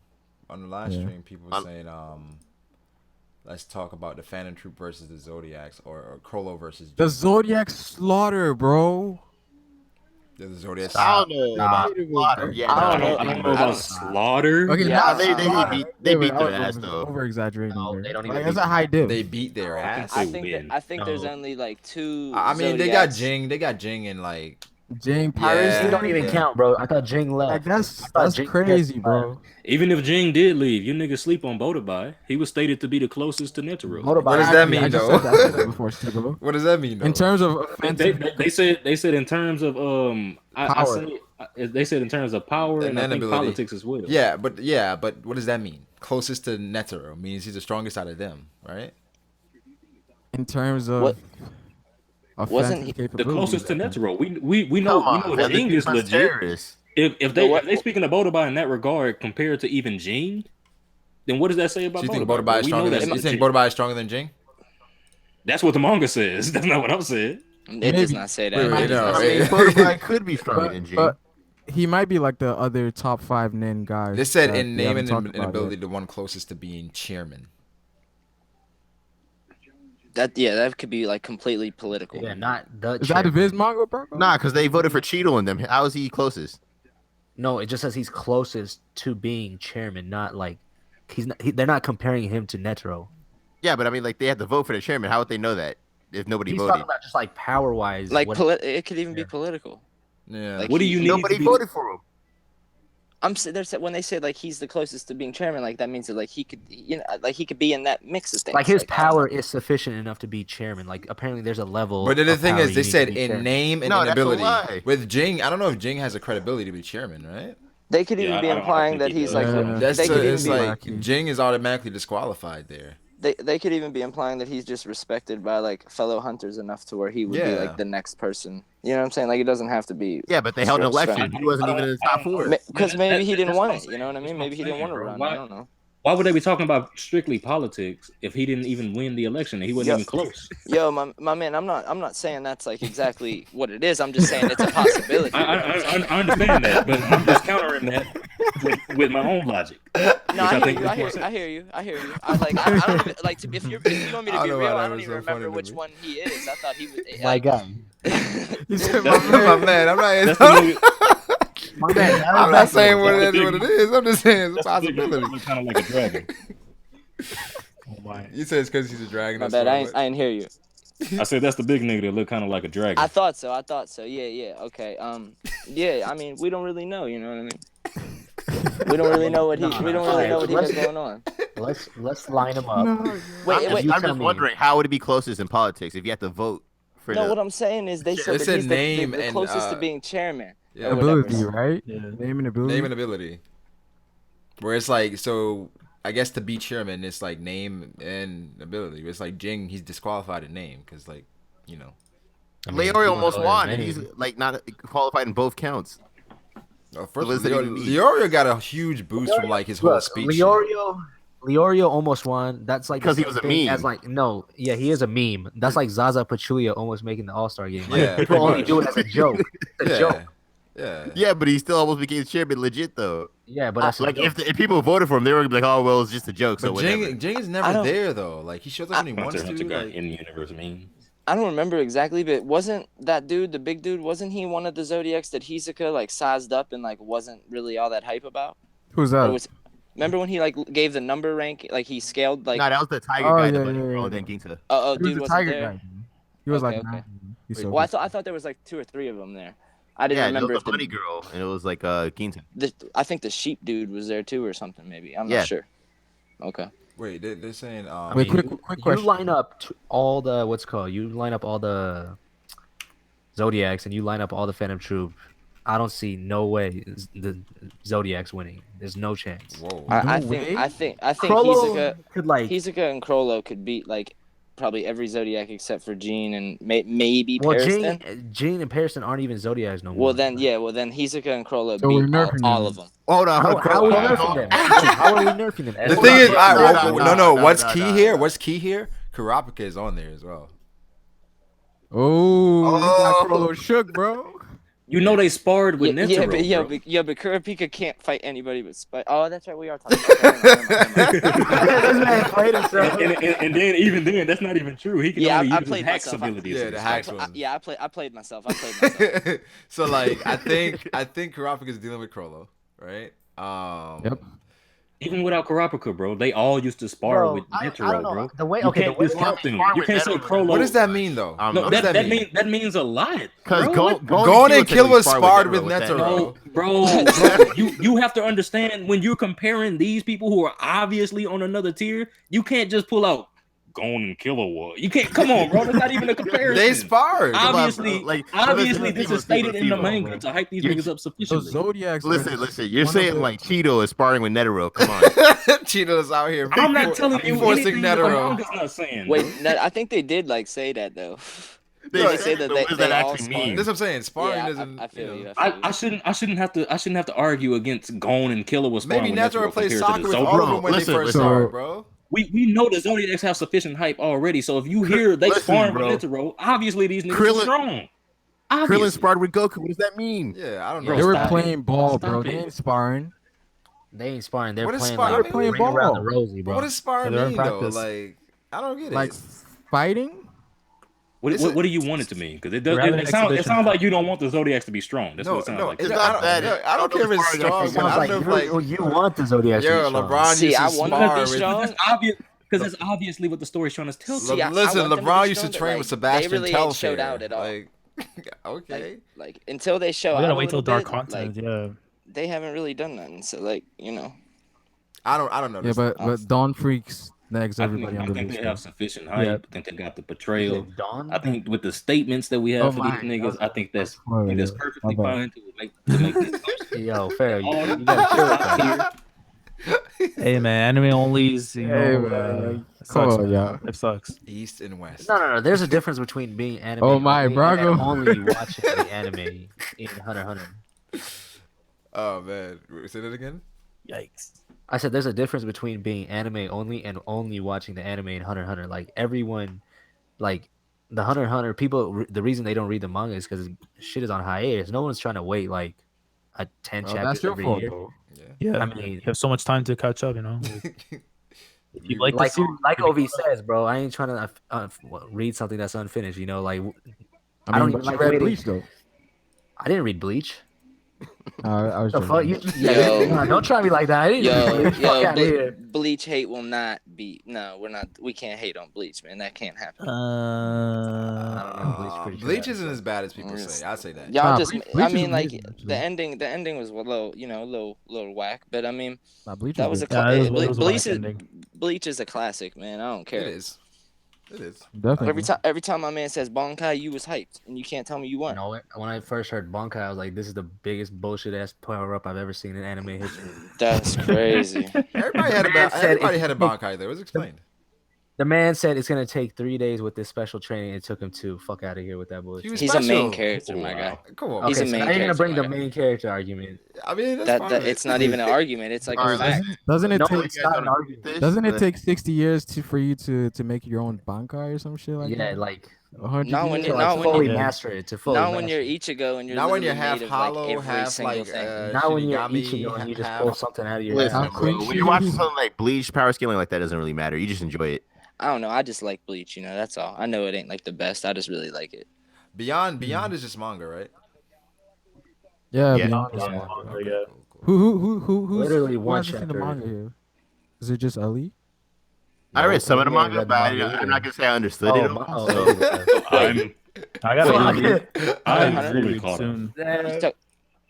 On the live Yeah. stream, people were saying, let's talk about the Phantom Troop versus the Zodiacs, or Crollo versus The Zodiac slaughter, bro. the Zodiacs. I don't know about slaughter. Yeah, I don't no, know. I don't know about slaughter. Okay, Yeah, not they slaughter. beat I their ass was though. over exaggerating. No, they don't even That's beat a high dip. They beat their ass. I They think win. there's No. only like 2. I mean, they got Zodiacs. Jing and like. Jing Yeah. Pirates. You don't even Yeah. count, bro. I thought Jing Like left. that's Jing crazy, left. bro. Even if Jing did leave, you niggas sleep on Botabai. He was stated to be the closest to Netero. What What does that mean, I just though? said that before, Stigo. What does that mean, though? In terms of They, offensive, they said in terms of Power. they said in terms of power and I think ability. politics as well. Yeah, but what does that mean? Closest to Netero means he's the strongest out of them, right? in terms of What- offensive wasn't he- The capability, closest to I think. Netero. We know man, Jing this is legit. terrorist. If they speaking of Botabai in that regard compared to even Jing, then what does that say about So you think Botabai? Botabai is We know stronger than that's you think legit. Botabai is stronger than Jing? That's what the manga says. That's not what I'm saying. It does not say that. Wait, It wait, does no, not I say mean, wait. that. Botabai could be stronger than Jing. But he might be like the other top 5 nin guys. They said that in we name haven't and talked about ability, yet. the one closest to being chairman. That could be like completely political. Yeah, not the. Is that a Viz manga, bro? Nah, because they voted for Cheeto and them. How is he closest? No, it just says he's closest to being chairman, not like he's not. They're not comparing him to Netero. Yeah, but I mean, like they had to vote for the chairman. How would they know that if nobody He's voted? talking about just like power wise. Like it could even be political. Yeah. Like, What do you need? Nobody to be, voted for him. When they say like he's the closest to being chairman, like that means that like he could, like he could be in that mix of things. Like his I don't power know. is sufficient enough to be chairman. Like apparently there's a level. But then the of thing power is, you they need to said be in chairman. name and No, in that's a ability. lie. With Jing, I don't know if Jing has a credibility to be chairman, right? They could even Yeah, be I don't implying think that he he's does. like. That's They could even it's be like Jing is automatically disqualified there. they could even be implying that he's just respected by like fellow hunters enough to where he would be Yeah. like the next person. You know what I'm saying? Like it doesn't have to be. Yeah, but they held an election. He wasn't even in the top 4. Because maybe he didn't That's want what it. I'm You know what I saying. mean? That's Maybe he what didn't I'm want to saying, run. bro. I don't know. Why would they be talking about strictly politics if he didn't even win the election and he wasn't Yeah. even close? Yo, my man, I'm not saying that's like exactly what it is. I'm just saying it's a possibility. I understand that, but I'm just countering that with my own logic. No, Which I think hear you. makes more I hear you. I hear you. I don't even, like if you want me to I be don't know real, why I that don't was even so funny remember to which me. one he is. I thought he was. My guy. You said That's My man, I'm That's not. the nigga, My bad. I'm not saying what That's it the is. What it is. I'm just saying it's a that's the nigga that possibility. look kind of like a dragon. Oh my. You said it's because he's a dragon. My that's bad. why, I didn't hear you. I said that's the big nigga that look kind of like a dragon. I thought so. Yeah. Okay. Yeah. I mean, we don't really know. You know what I mean? We don't really know what he. We don't really know what he has going on. Let's line him up. Wait. you I'm tell just me. wondering how would it be closest in politics if you had to vote for No, the. what I'm saying is they said It that said he's name the and, closest to being chairman. Yeah, or whatever. ability, right? Yeah. Name and ability. name and ability. Where it's like, so I guess to be chairman, it's like name and ability. It's like Jing, he's disqualified in name because, like, you know. I mean, Leori he almost was won, already and he's made. like not qualified in both counts. First, what does it even mean? Leorio got a huge boost from like his whole Look, speech. shit. Leorio almost won. That's like the Because he same was a thing meme. As like no, yeah, he is a meme. That's like Zaza Pachulia almost making the All Star game. Like, Yeah, people pretty only much. do it as a joke. It's a Yeah, joke. yeah. Yeah, but he still almost became chairman legit though. Yeah, but that's a Like joke. if people voted for him, they were gonna be like, "Oh well, it's just a joke." So But whatever. Jing is I never don't- there though. Like he shows up when he wants Hunter Hunter to. got Like, in universe meme. I don't remember exactly, but wasn't that dude, the big dude, wasn't he one of the Zodiacs that Hisoka like sized up and like wasn't really all that hype about? Who's Or that? was, remember when he like gave the number rank, like he scaled like Nah, that was the tiger Oh, guy yeah, that went yeah, wrong yeah. and Ginta. oh He was dude the wasn't tiger there. guy. He was Okay, like, okay. Hisoka. Well, I thought there was like 2 or 3 of them there. I didn't Yeah, remember the if bunny girl, and it was like Ginta. I think the sheep dude was there too or something. Maybe I'm Yeah. not sure. Okay. Wait, they're saying I Wait, mean, quick you question. line up all the what's it called. You line up all the Zodiacs and you line up all the Phantom Troop. I don't see no way the Zodiacs winning. There's no chance. Whoa. I No think way. Crollo could like Hisoka and Crollo could beat like probably every Zodiac except for Jean and maybe well, Periston. Jean and Periston aren't even Zodiacs no more. Well then Hisoka and Crollo So we're beat nerfing all them. of them. Hold on, How are we nerfing them? How are we nerfing them? The Hold thing on, is, no, all right, no, well, no, what's no, key no, here? no. What's key here? Kurapika is on there as well. Oh, you got Crollo shook, bro. You know they sparred with Netero, but Kurapika can't fight anybody but Spike. Oh, that's right. We are talking about that. and then even then, that's not even true. He can Yeah, only I use his played hacks myself. abilities. Yeah, and the stuff. hacks was. I played myself. So like, I think Kurapika is dealing with Crollo, right? Yep. Even without Kurapika, bro, they all used to spar Bro, with I don't Netero, know. bro. The way- You okay, can't the way discount they them. spar You with can't say Netero- Crollo. What does that mean though? No, what does that mean? that means a lot. Because bro. Gon and Killua sparred with Netero. Bro, you have to understand when you're comparing these people who are obviously on another tier, you can't just pull out Gon and Killua. You can't. Come on, bro. That's not even a comparison. They sparred. Obviously, Like, obviously, listen, this is stated in the manga to hype these niggas up Those sufficiently. Zodiacs. Listen. You're one of saying the- like Cheeto is sparring with Netero. Come on. Cheeto's out here. I'm not telling you forcing anything that the Netero. manga's not saying. Wait, bro. I think they did like say that though. They They said say it, that but they, what does they that all actually sparred. mean? That's what I'm saying. Sparring Yeah, isn't. I feel you. I shouldn't have to argue against Gon and Killua sparring Maybe with Netero Netero plays compared to soccer the with Zodiacs. all of them when Listen, they first listen. started, bro. We know the Zodiacs have sufficient hype already, so if you hear they Listen, sparring bro. with Netero, obviously these niggas Krillin- are strong. Krillin Obviously. sparred with Goku. What does that mean? Yeah, I don't Bro, know. They were stop playing ball, Stop bro. it. They ain't sparring. They ain't sparring. They're What is playing sparring? like They're playing ring around the ball. rosy, But bro. what does sparring They're in mean though? practice. Like, I don't get it. Like fighting. What It's a- do you want it to mean? Because it does. We're having It an sounds exhibition. like you don't want the Zodiacs to be strong. That's what it sounds like. it's I not don't- that. I don't care if it's Sparring strong, actually but I sounds don't know if like, you want the Zodiacs to be yo, strong. LeBron See, used I to want them to be spar with. strong. That's obvious. Because that's obviously what the story's trying to tell. See, I Listen, want them to be LeBron used to strong, but, train like, with they Sebastian really ain't showed Telfair. out at all. Like, okay. Like until they show We out gotta a wait till little dark bit, content. like, Yeah. they haven't really done nothing. So like I don't know. Yeah, but Dawn Freaks next everybody I on the think list. they bro. have sufficient hype. Yeah. I think they got the portrayal. Dawn? I think with the statements that we have Oh for these my niggas, I think that's Oh, yeah. perfectly My bad. fine to make this post. Yo, fair. All You gotta chill with that. here. Hey man, anime onlys. You Hey, know, man. it sucks. Come on, Man. yeah. It sucks. East and West. No. There's a difference between being anime. Oh, my, only Brago. and only watching the anime in Hunter x Hunter. Oh man, say that again. Yikes. I said there's a difference between being anime only and only watching the anime in Hunter x Hunter. Like everyone, like the Hunter x Hunter people, the reason they don't read the manga is because shit is on hiatus. No one's trying to wait like a 10 Oh, chapters that's your every fault, year. though. Yeah. Yeah. I mean, You have so much time to catch up. You know. Like, if you like the like series, like you're Ov says, bro. I ain't trying to read something that's unfinished. You know, like I don't mean, even but you like read waiting. Bleach though. I didn't read Bleach. I was The fuck, joking. Yo. don't try me like that. I didn't read Bleach. Fuck outta here. Bleach hate will not be. No, we're not. We can't hate on Bleach, man. That can't happen. I don't know. Bleach pretty Bleach trash, isn't so. as bad as people Yes. say. I say that. Y'all Nah, just. Bleach I is mean, like amazing, actually. the ending was a little, little whack. But I mean, Nah, Bleach that is was a good. Yeah, it was a Bleach whack is ending. Bleach is a classic, man. I don't care. It is. It is. Definitely. Every time my man says Bonkai, you was hyped, and you can't tell me you You weren't. know, when I first heard Bankai, I was like, "This is the biggest bullshit ass power up I've ever seen in anime history." That's crazy. Everybody had a Man said everybody it- had a Bankai there. It was explained. The man said it's gonna take 3 days with this special training. It took him 2. Fuck out of here with that He bullshit. was He's a main special. character, my guy. Come on. He's a Okay, so main now you're gonna character, bring my the guy. main character argument. I mean, that's part of it. It's not even an argument. It's like a Alright, fact. Doesn't it No, take? it's not an argument. Doesn't it take 60 years for you to make your own bankai or some shit like Yeah, that? like 100 Not when years? you- to not like when fully you- master it. To fully Not when master you're it. Ichigo and you're Not when you're literally half made of, hollow, like, every half single like thing. Not when you're Shinigami, Ichigo and you just half- pull something out of your Listen, ass. bro, when you're watching something like Bleach, power scaling like that doesn't really matter. You just enjoy it. I don't know. I just like Bleach. That's all. I know it ain't like the best. I just really like it. Beyond is just manga, right? Yeah, Yeah. Beyond is Yeah. manga. Okay, Yeah. cool. Who's Literally who one hasn't seen the chapter. manga here? Is it just Ali? I read some of the Yeah, manga, read but the manga I'm either. not gonna say I understood it. Oh, all, oh, so- okay. I gotta Fuck read it. it. I I'm gotta fully read caught up. soon. Are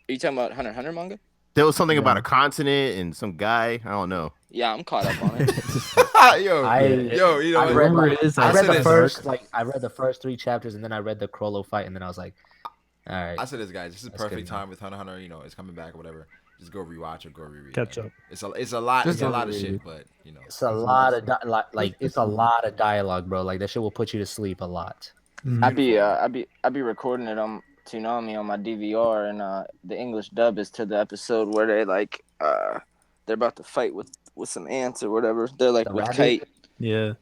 you talking about Hunter x Hunter manga? There was something about Yeah. a continent and some guy. I don't know. Yeah, I'm caught up on it. Yo, I you know, I read, Rumor like, is I that read said the it's first dark. I read the first 3 chapters and then I read the Crollo fight and then I was like, all right. I said this, guys. This is That's good perfect enough. time with Hunter x Hunter. You know, it's coming back or whatever. Just go rewatch or go reread. Catch man. up. It's a lot. Just It's a go lot of reread shit, it. but you know. It's a lot of like it's a lot of dialogue, bro. Like that shit will put you to sleep a lot. I be recording it on Toonami on my DVR, and the English dub is to the episode where they like they're about to fight with some ants or whatever. They're like The with rabbit? Kite. Yeah.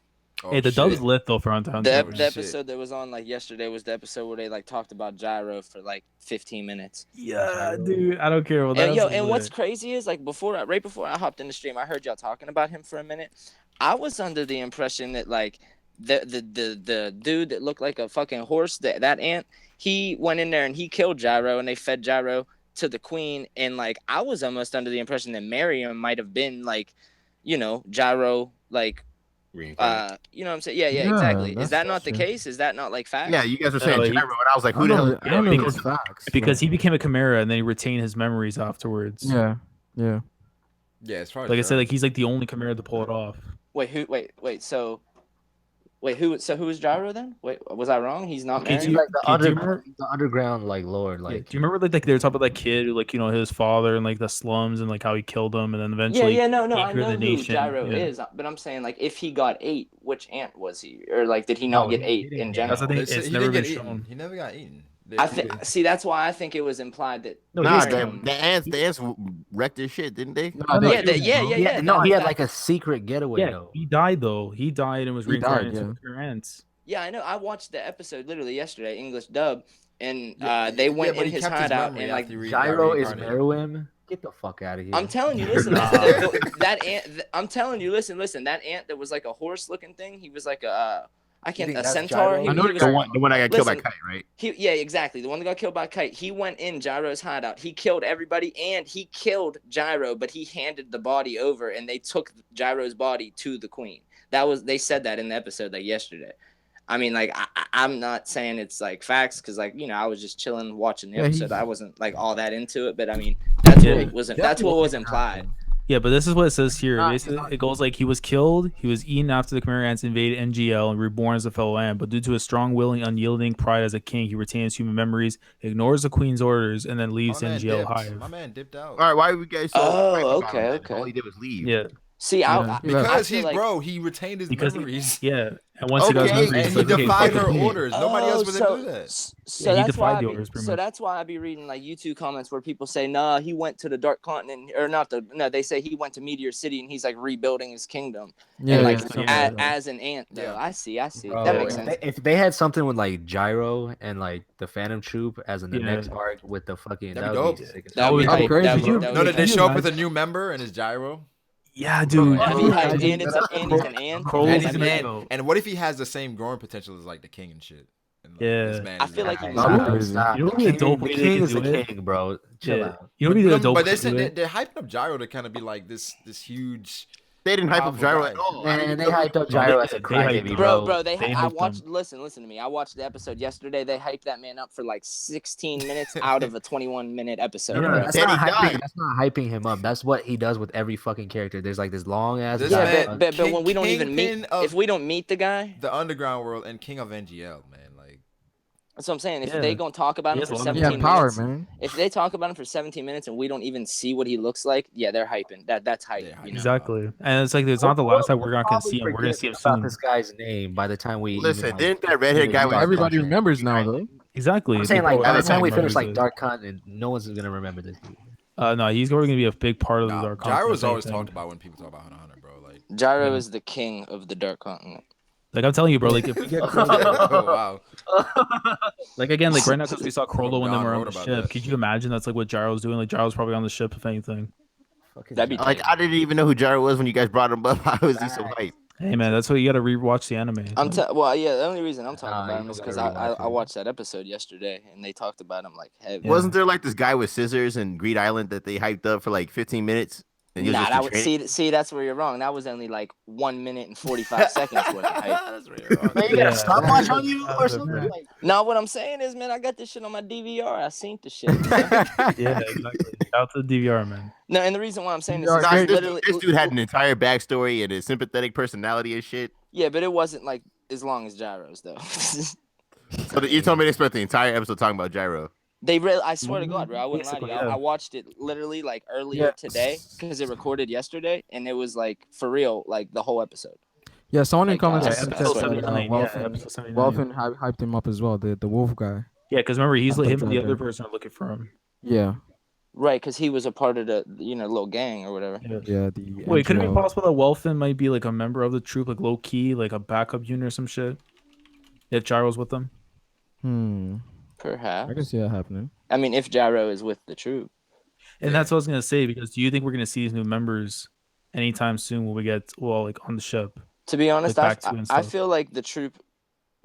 Oh, Hey, the shit. dub's lit though for Hunter x The, Hunter. the shit. episode that was on like yesterday was the episode where they like talked about Gyro for like 15 minutes. Yeah, dude. I don't care. Well, And, that's and what's lit. crazy is like right before I hopped in the stream, I heard y'all talking about him for a minute. I was under the impression that like the dude that looked like a fucking horse, that ant, he went in there and he killed Gyro and they fed Gyro to the queen. And like I was almost under the impression that Miriam might have been like, you know, Gyro like Reincarnated. you know what I'm saying? Yeah, Yeah, exactly. Is that's that not the true. case? Is that not like fact? Yeah, you guys were No, saying he- Gyro, and I was like, I who the hell? don't know Gyro? those facts. Because he became a chimera and then he retained his memories afterwards. Yeah, yeah. Yeah, it's probably Like I true. said, like he's like the only chimera to pull it off. Wait, who was Gyro then? Wait, was I wrong? He's not Okay, married? He's like the do you remember- underground like lord. Yeah, Like do you remember like they were talking about that kid who like his father and like the slums and like how he killed him and then eventually No, I anchored know the who nation. Gyro Yeah. is, but I'm saying like if he got 8, which ant was he, or like did he not No, get he 8 didn't in get general? That's the thing. They It's said he never didn't been get eaten. shown. He never got eaten. See, that's why I think it was implied that. No, Nah, he's the ants wrecked his shit, didn't they? No, No, they Yeah, killed him, bro. yeah. no, he had that- like a secret getaway yeah, though. he died though. He died and was He died, reincarnated yeah. into Chimera Ants. Yeah, I know. I watched the episode literally yesterday, English dub, and Yeah, they went but in he his kept hideout memory and like after he Gyro is reincarnated. Meruem. Get the fuck out of here. I'm telling you, listen, that ant. I'm telling you, listen, that ant that was like a horse-looking thing. He was like a think a that's centaur. Gyro? He, I know he was, the one that got killed by Listen. Kite, right? yeah, exactly. The one that got killed by Kite. He went in Gyro's hideout. He killed everybody, and he killed Gyro, but he handed the body over, and they took Gyro's body to the queen. They said that in the episode like yesterday. I mean, like I'm not saying it's like facts because like I was just chilling watching the Yeah, episode. he's- I wasn't like all that into it, but I mean that's Yeah. what was implied. Yeah, but this is what it says here. Nah, Basically, it goes like he was killed, he was eaten after the Chimera Ants invaded NGL and reborn as a fellow ant, but due to his strong willing, unyielding pride as a king, he retains human memories, ignores the queen's orders, and then leaves My man NGL dipped. hive. My man dipped out. All right, why are we guys so? Oh, hyped about okay, him? okay. All he did was leave. Yeah, See, Yeah. Because feel he's like, he retained his because memories. yeah, and once he got his Okay, memories, And he's he like, okay, defied fuck her it. orders. Nobody else would do that. So Yeah, he that's defied why the I orders pretty so much. that's why I be reading like YouTube comments where people say, "Nah, he went to the Dark Continent," or not the no. They say he went to Meteor City and he's like rebuilding his kingdom. Yeah, and like yeah, something as, like that. as an ant, though. Yeah. I see. Bro, That makes if sense. if they had something with like Gyro and like the Phantom Troop as in the Yeah. next arc with the fucking That'd that be would be dope. sick as That would be fuck. That'd be hype. crazy. That Did you- would No, be did they Can you show up with a imagine? new member and his gyro? Yeah, dude. That'd be Oh, hype. I And it's and he's an ant. Crow's And He's he's an an ant. ant. And what if he has the same growing potential as like the king and shit? And, like, Yeah. this man I is feel like he was- That'd be crazy. You know what would be a dope The way they king could is do the it? king, bro. Chill Yeah. out. You know what would be the dope But way they to do said it? they're hyping up Gyro to kind of be like this huge. They didn't hype up Powerful Gyro guy. at all. Man, they hyped up No, Gyro they as a did. They hyped crybaby, him. bro. Bro, They I hyped watched. him. Listen to me. I watched the episode yesterday. They hyped that man up for like 16 minutes out of a 21-minute episode. No, bro. that's Then not he hyping. died. That's not hyping him up. That's what he does with every fucking character. There's like this long ass. This Yeah, man- but when we don't even Kingpin meet, of- if we don't meet the guy, The underground world and king of NGL, man. Like that's what I'm saying. If Yeah. they gonna talk about He him has for a lot of- He 17 had power, minutes, man. if they talk about him for 17 minutes and we don't even see what he looks like, yeah, they're hyping. That's hype. They're hyping. You know? Exactly, and it's like it's not the last time we're gonna see him. We're gonna see him about soon. this guy's name by the time we Listen, even, like, didn't that redhead guy? Yeah, with- Everybody remembers now, though. Exactly. I'm saying like by the Everybody time we remembers finish like it. Dark Continent, no one's gonna remember this dude. No, he's going to be a big part of the Nah, Dark Gyro's Continent always thing. talked about when people talk about Hunter x Hunter, bro. Like, Gyro Yeah. is the king of the Dark Continent. Like I'm telling you, bro. Like if we get oh wow. like again, like right now because we saw Crollo when they Don were on wrote the about ship. that. Could you imagine that's like what Gyro's doing? Like Gyro's probably on the ship if anything. Fucking That'd be Gyro. Like I didn't even know who Gyro was when you guys brought him up. I was just so hyped. Hey man, that's what you got to rewatch the anime. Well, yeah. The only reason I'm talking Nah, about you him is don't because gotta I rewatch it. watched that episode yesterday and they talked about him like heavy. Yeah. Wasn't there like this guy with scissors in Greed Island that they hyped up for like 15 minutes? And he was Nah, just that in would training? see that's where you're wrong. That was only like 1 minute and 45 seconds worth of hype. That's where you're wrong. Man, you got Yeah. a stopwatch on you or That's something? different. Like, No, what I'm saying is, man, I got this shit on my DVR. I seen the shit. Yeah, exactly. Out to the DVR, man. No, and the reason why I'm saying this DVR is Nah, 'cause this, literally, this dude had an entire backstory and a sympathetic personality and shit. yeah, but it wasn't like as long as Gyro's though. So you told me they spent the entire episode talking about Gyro. They really, I swear to God, bro, I wouldn't lie to you. Basically, yeah. I watched it literally like earlier today because it recorded yesterday, and it was like for real, like the whole episode. Yeah, someone in Like, comments yeah, said episode that 79, Welfin, episode 79. Welfin hyped him up as well. The wolf guy. Yeah, because remember, he's I like him thought and the that other guy. person are looking for him. Yeah, Right, because he was a part of the little gang or whatever. Yeah. yeah. The Wait, could it be NGO. possible that Welfin might be like a member of the troop, like low key, like a backup unit or some shit? If Gyro's with them. I can Perhaps. see that happening. I mean, if Gyro is with the troop. And that's what I was gonna say, because do you think we're gonna see these new members anytime soon when we get like on the ship? To be honest, Like back to and I stuff. feel like the troop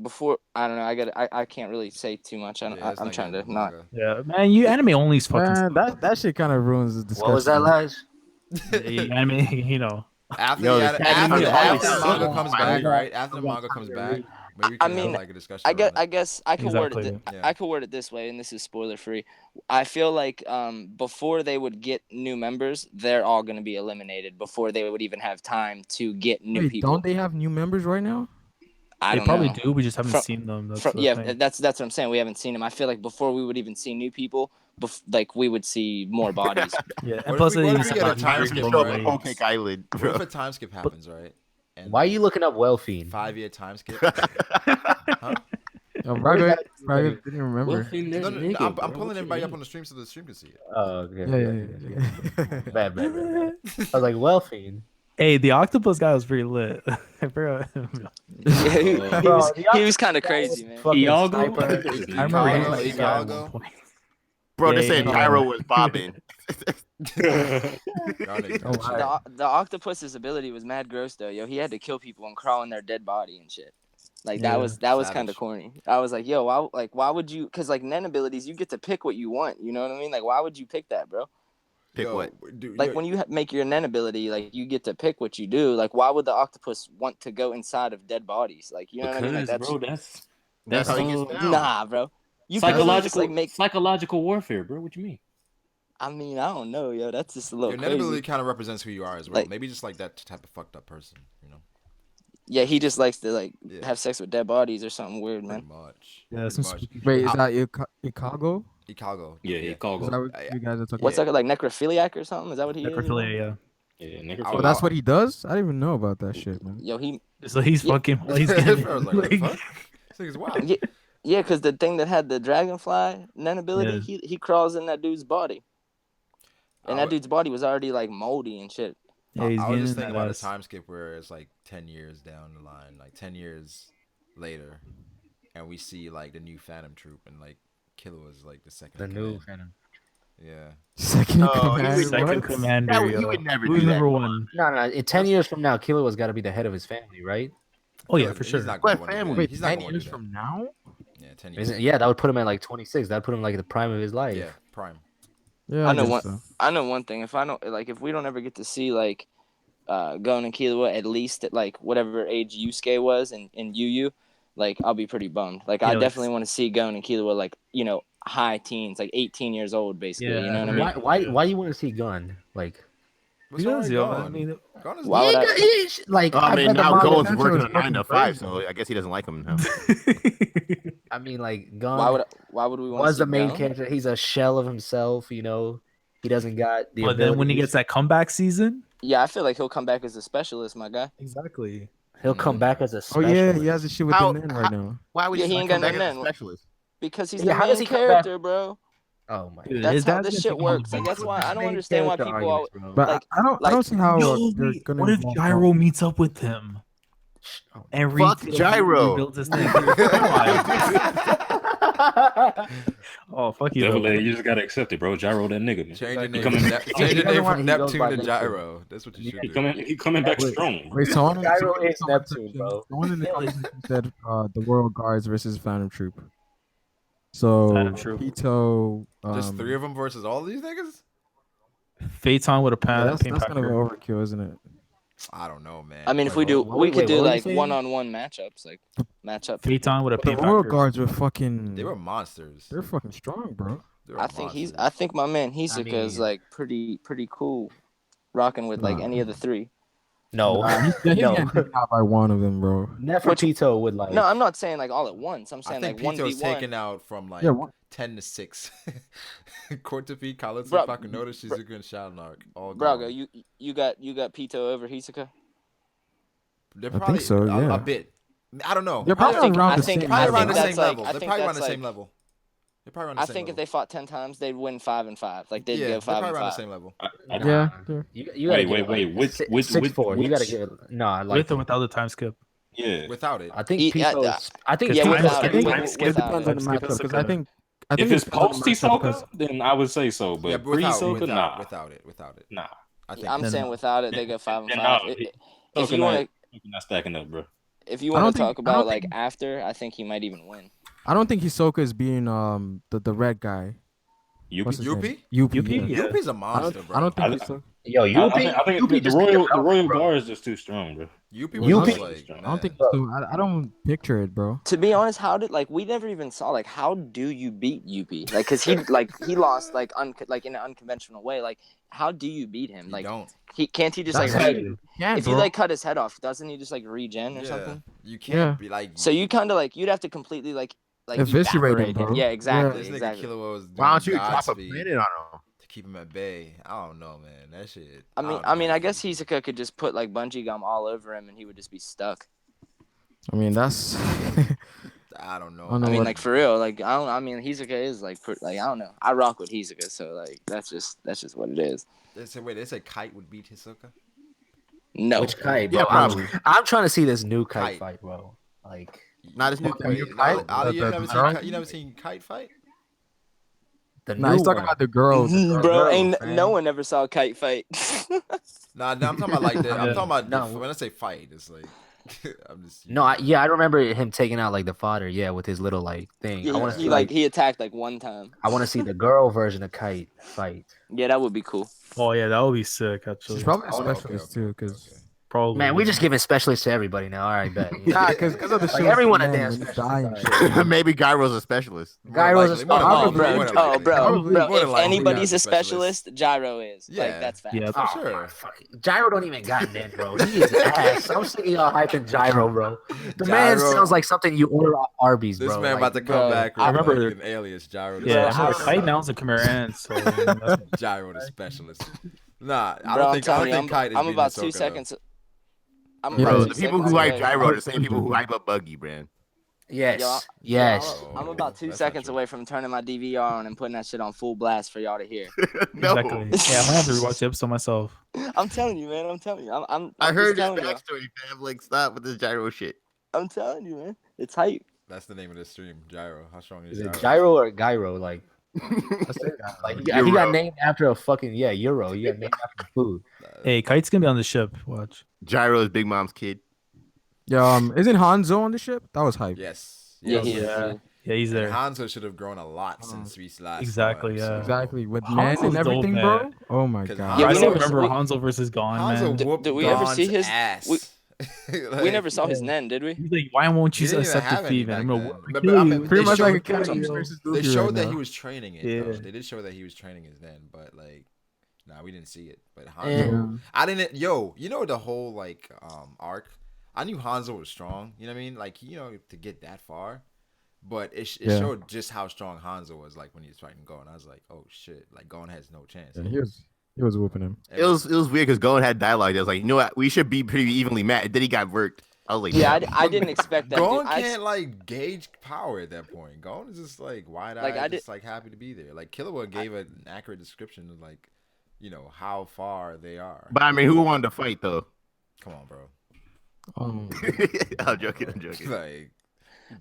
before I don't know. I can't really say too much. Yeah, it's I'm trying good to not. manga. Yeah, man, you anime only's fucking Man, that shit kind of ruins the discussion. what was that, Lash? anime, you know. After, Yo, after, this after, anime after always the manga sucks. comes back, right? After the manga comes back, maybe we I can mean, have like a discussion. I around guess it. I could word Exactly. it. Yeah. I could word it this way, and this is spoiler free. I feel like before they would get new members, they're all going to be eliminated before they would even have time to get new Wait, people. don't they have new members right now? I They don't probably know. do. We just haven't From- seen them. That's From, the yeah, thing. that's what I'm saying. We haven't seen them. I feel like before we would even see new people, like we would see more bodies. Yeah, What and if plus we- they what use if we get a about time very skip, low right? rates. Whole Cake Island, What bro. if a time skip happens, right? And Why are you looking up Welfine? 5-year time skip? Yo, What does Brago, that do, Brago buddy? didn't remember. I'm pulling everybody up on the stream so the stream can see it. Oh, okay. Yeah. Bad. I was like, Welfine. Hey, the octopus guy was pretty lit. Bro, he was kind of crazy, man. Fucking Iago? sniper. I remember he was like Iago, guy at Iago. one point. Bro, Yeah, they said yeah. Gyro was bobbing. Y'all niggas got shit. The octopus's ability was mad gross though, yo. He had to kill people and crawl in their dead body and shit. Like that Yeah. was Savage. kind of corny. I was like, yo, why would you? Because like Nen abilities, you get to pick what you want. You know what I mean? Like, why would you pick that, bro? Pick Yo, what? dude, Like yo, when you make your Nen ability, like you get to pick what you do. Like, why would the octopus want to go inside of dead bodies? Like, you know what I mean? Like, Because, bro, that's That's how he gets down. nah, bro. You can literally just, psychological like psychological warfare, bro. What you mean? I mean, I don't know, yo. That's just a little your net crazy. ability kind of represents who you are as well. Like- Maybe just like that type of fucked up person, you know? Yeah, he just likes to like Yeah. have sex with dead bodies or something weird, Pretty man. much. Yeah, Pretty some much. spooky Wait, is How- that Chicago? Chicago. Yeah, Is Chicago. that what you guys are talking What's Yeah. that like necrophiliac or something? Is that what he is? necrophilia. Yeah, Yeah, I nigga. Oh, would- that's what he does? I didn't even know about that shit, man. Yo, he So he's Yeah. fucking. He's getting, I was like, what the fuck? This nigga's wild. yeah, because the thing that had the dragonfly Nen ability, Yeah. he crawls in that dude's body, and I that dude's body was already like moldy and shit. yeah, he's I was getting just in thinking that about a ass. time skip where it's like 10 years down the line, like 10 years later, and we see like the new Phantom Troop, and like Killua is like the second. The in new command. kind of. Yeah. Second No, he command. would- Second what? commander. That would- he yo. would never Who's do that. number one? No. In 10 years from now, Kiloa's got to be the head of his family, right? Oh yeah, He's for sure. not What gonna wanna do family? that. Wait, He's not 10 gonna wanna years do that. from now? Yeah, 10 years. Isn't, yeah, that would put him at like 26. That would put him like at the prime of his life. Yeah, prime. Yeah, I know guess one. so. I know one thing. If we don't ever get to see like, Gon and Killua at least at like whatever age Yusuke was in Yu, like I'll be pretty bummed. Like Yeah, I like- definitely want to see Gon and Killua like high teens, like 18 years old, basically. You know what I mean? Why you want to see Gun? Like, What's Because, already yo, gone? I mean, Gone is Why would dead. I? like I mean, bet the now manga- Goen's Phantom working was a 9 to fucking 5, crazy. so I guess he doesn't like him now. I mean, like Gun Why would we want was to the main Gon? character. He's a shell of himself. He doesn't got the. but then when he abilities. gets that comeback season, Yeah, I feel like he'll come back as a specialist, my guy. exactly. he'll come back as a Oh specialist. yeah, he has a shit with How- the men right now. Why would Yeah, he he just ain't come got back no as a men. specialist? Because he's Yeah, the how does main he come back? character, bro. Oh my Dude, That's his how dad's this gonna shit take him on works. the Like that's boat. why I don't Main understand why character people. arguments, bro. But Like- I don't like- see how Yo, they're wait, gonna what if involve Gyro Gon. meets up with him and Fuck Gyro. rebuilds his thing? Oh fuck you, Devil, though. you just gotta accept it, bro. Gyro, that nigga, man. Change your name, coming- from, change your doesn't name want- from he goes Neptune by to Neptune. Gyro. That's what you He should do. coming back Wait. strong. Wait, someone, Gyro someone, is someone Neptune, said- bro. Someone in the comments said the Royal Guards versus Phantom Troop. So Phantom Troop. Hito, Just 3 of them versus all these niggas? Phaeton with a Yeah, pan. that's kind of an overkill, isn't it? I don't know, man. I mean, if Wait, we what- we could wait, do what were you like saying? one-on-one matchups, like matchup. Phaeton with a But the paint royal packer. guards were fucking. They were monsters. They're fucking strong, bro. They were I think monsters. I think my man Hisoka is mean- like pretty cool, rocking with like Nah. any of the three. No, He's no. getting taken out by one of them, bro. Nefertito would like. No, I'm not saying like all at once. I'm I saying think like Pito's 1v1. taken out from like Yeah, what- 10 to 6. Kortofi, Kalitsu, Bro- Fakunoda, Shizuku, and Shadowlark. All Brago, gone. you got Pito over Hisoka. They're I think probably so, yeah. a bit. I don't know. They're probably think- around I the think- same. Probably I around think the that's same like- level. I They're think probably around that's the same like- level. They're probably around the I same think if level. they fought 10 times, they'd win 5 and 5. Like they'd Yeah, go they're 5 probably and around the 5. same level. Yeah. You gotta Wait, give wait, it, like, which- which- 6-4. You gotta which- give it. No, like With or without the time skip. Yeah. Without it. I think Yeah, Pito's. I think yeah, Pito's without getting, it. like, With- It without depends it. on the matchup because I think If it it's depends on post the matchup because- Hisoka, then I would say so. But Yeah, pre Hisoka, nah. without it. Nah. I think I'm Then- saying without it, they go 5 and Then 5. no, If Hisoka you want not stacking up, bro. if you I want don't to think- talk I about don't like think- after, I think he might even win. I don't think Hisoka is being the red guy. What's his Yuppie? name? Yuppie? Yuppie. Yeah. Yuppie's a I monster, don't. bro. I don't think I- Hisoka. Yo, I Yuppie. think Yuppie the just Royal took it out, bro. Guard is just too strong, bro. Yuppie Yuppie- was like, I don't think. man. So. I don't picture it, bro. To be honest, how did like we never even saw like how do you beat Yuppie? Like cuz he he lost like in an unconventional way. Like how do you beat him? You Like don't. can't he just That's like how re- Yeah, if bro. you like cut his head off, doesn't he just like regen or Yeah. something? You can't Yeah. be like. So you kind of like you'd have to completely like Eviscerate him, evaporate bro. Yeah, exactly, This nigga exactly. Killer was doing Why don't you drop a Godspeed planet on him? to keep him at bay? I don't know, man. That shit. I mean, don't know. I guess Hisoka could just put like bungee gum all over him and he would just be stuck. I mean, that's. I don't know. I don't I know mean, what- like for real, like I mean, Hisoka is like I don't know. I rock with Hisoka, so like that's just what it is. They said Kite would beat Hisoka. No, Which kite, bro? Yeah, probably. I'm trying to see this new kite Kite. fight, bro. Like Not this new Wait, new Ali, kite. Ali, The girl? you never seen Kite fight? the Nah, new he's talking one. about the girl. bro, girls, ain't man. no one ever saw a kite fight. Nah, I'm talking about like the. I'm Yeah. talking about No. when I say fight, it's like I'm just. No, I remember him taking out like the fodder, yeah, with his little like thing. I want to see like he attacked like one time. I want to see the girl version of kite fight. Yeah, that would be cool. Oh yeah, that would be sick. Actually, She's probably a Oh, okay, specialist okay, too, because okay. probably. Man, we just giving specialists to everybody now. All right, bet. nah, because of the Like, show. everyone a man, damn when you specialist, die and alright. shit. Maybe Gyro's a specialist. Gyro's a More than Oh, likely, bro, more than oh, likely. bro, Probably. bro. More than If likely, anybody's he's a specialist, Gyro is. Yeah. Like that's fact. Yeah. For Oh, sure. fuck it. Gyro don't even got in, bro. He is ass. I'm sick of y'all hyping Gyro, bro. The man Gyro. sounds like something you order at Arby's, This bro. man Like, about to come bro, back. I with remember- like an alias Gyro. the Yeah, Bro, the specialist. kite now is a Chimera Ant, so that's Gyro the specialist. Nah, I Bro, don't I'm think telling you, Kite is I'm beating about Hisoka, 2 though. seconds. I'm Yeah, about bro, 2 The people seconds who hype away. Gyro are the same people who hype up Buggy, man. yes, Yo, yes. I'm about 2 That's not seconds true. away from turning my DVR on and putting that shit on full blast for y'all to hear. No. exactly. Yeah, I'm gonna have to rewatch the episode myself. I'm telling you, man. I'm telling you. I'm I just heard your telling you. backstory, fam. Like, stop with this Gyro shit. I'm telling you, man. It's hype. That's the name of the stream, Gyro. How strong is Is it Gyro? Gyro or Gyro? Like he got Euro. named after a fucking Euro. He got named after food. Hey, Kite's gonna be on the ship. Watch. Gyro is Big Mom's kid. Yeah, isn't Hanzo on the ship? That was hype. Yes. Yeah, Yes. he is. Yeah. Yeah, he's And there. Hanzo should have grown a lot since we last. Exactly, saw him, yeah. Exactly, with Hanzo's men and dope, everything, man. bro. Oh my 'Cause god. Yeah, I we still never- remember we- Hanzo versus Gon, man. Hanzo whooped Did we ever Gon's see his- ass. we Like, never saw his Nen, did we? He's like, why won't you He didn't even accept have any defeat, man? I'm back gonna then. kill But I you. mean, Pretty they much like a showed- cat Kill you. versus They Luffy showed right that now. he was training it. Yeah. Though. They did show that he was training his then, but like, nah, we didn't see it. But Yeah. Hanzo, I didn't. Yo, you know the whole like arc. I knew Hanzo was strong. You know what I mean? Like, you know, to get that far. But it Yeah. showed just how strong Hanzo was like when he was fighting Gon. I was like, oh shit, like Gon has no chance. Yeah, he was whooping him. It was weird because Gon had dialogue that was like, you know what, we should be pretty evenly matched. Then he got worked. I was like, Yeah, damn. I didn't expect that. Gon dude. I can't like gauge power at that point. Gon is just like wide eyed, Like, I just like happy to be there. Like Killua gave an accurate description of like, you know, how far they are. But I mean, who wanted to fight though? Come on, bro. I'm joking. Like,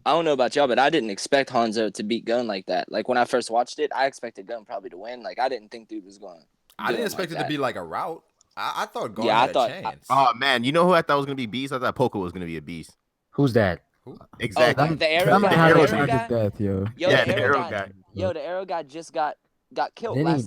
I don't know about y'all, but I didn't expect Hanzo to beat Gun like that. Like when I first watched it, I expected Gun probably to win. Like I didn't think dude was going. I didn't expect it to be like a route. I thought Gon Yeah, I had thought- a chance. Oh man, you know who I thought was gonna be beast? I thought Poco was gonna be a beast. Who's that? Who? Exactly. the arrow That guy. man had The a arrow tragic guy. death, yo. Yo, Yeah, the the arrow arrow guy. guy. Yo, the arrow guy just got got killed Didn't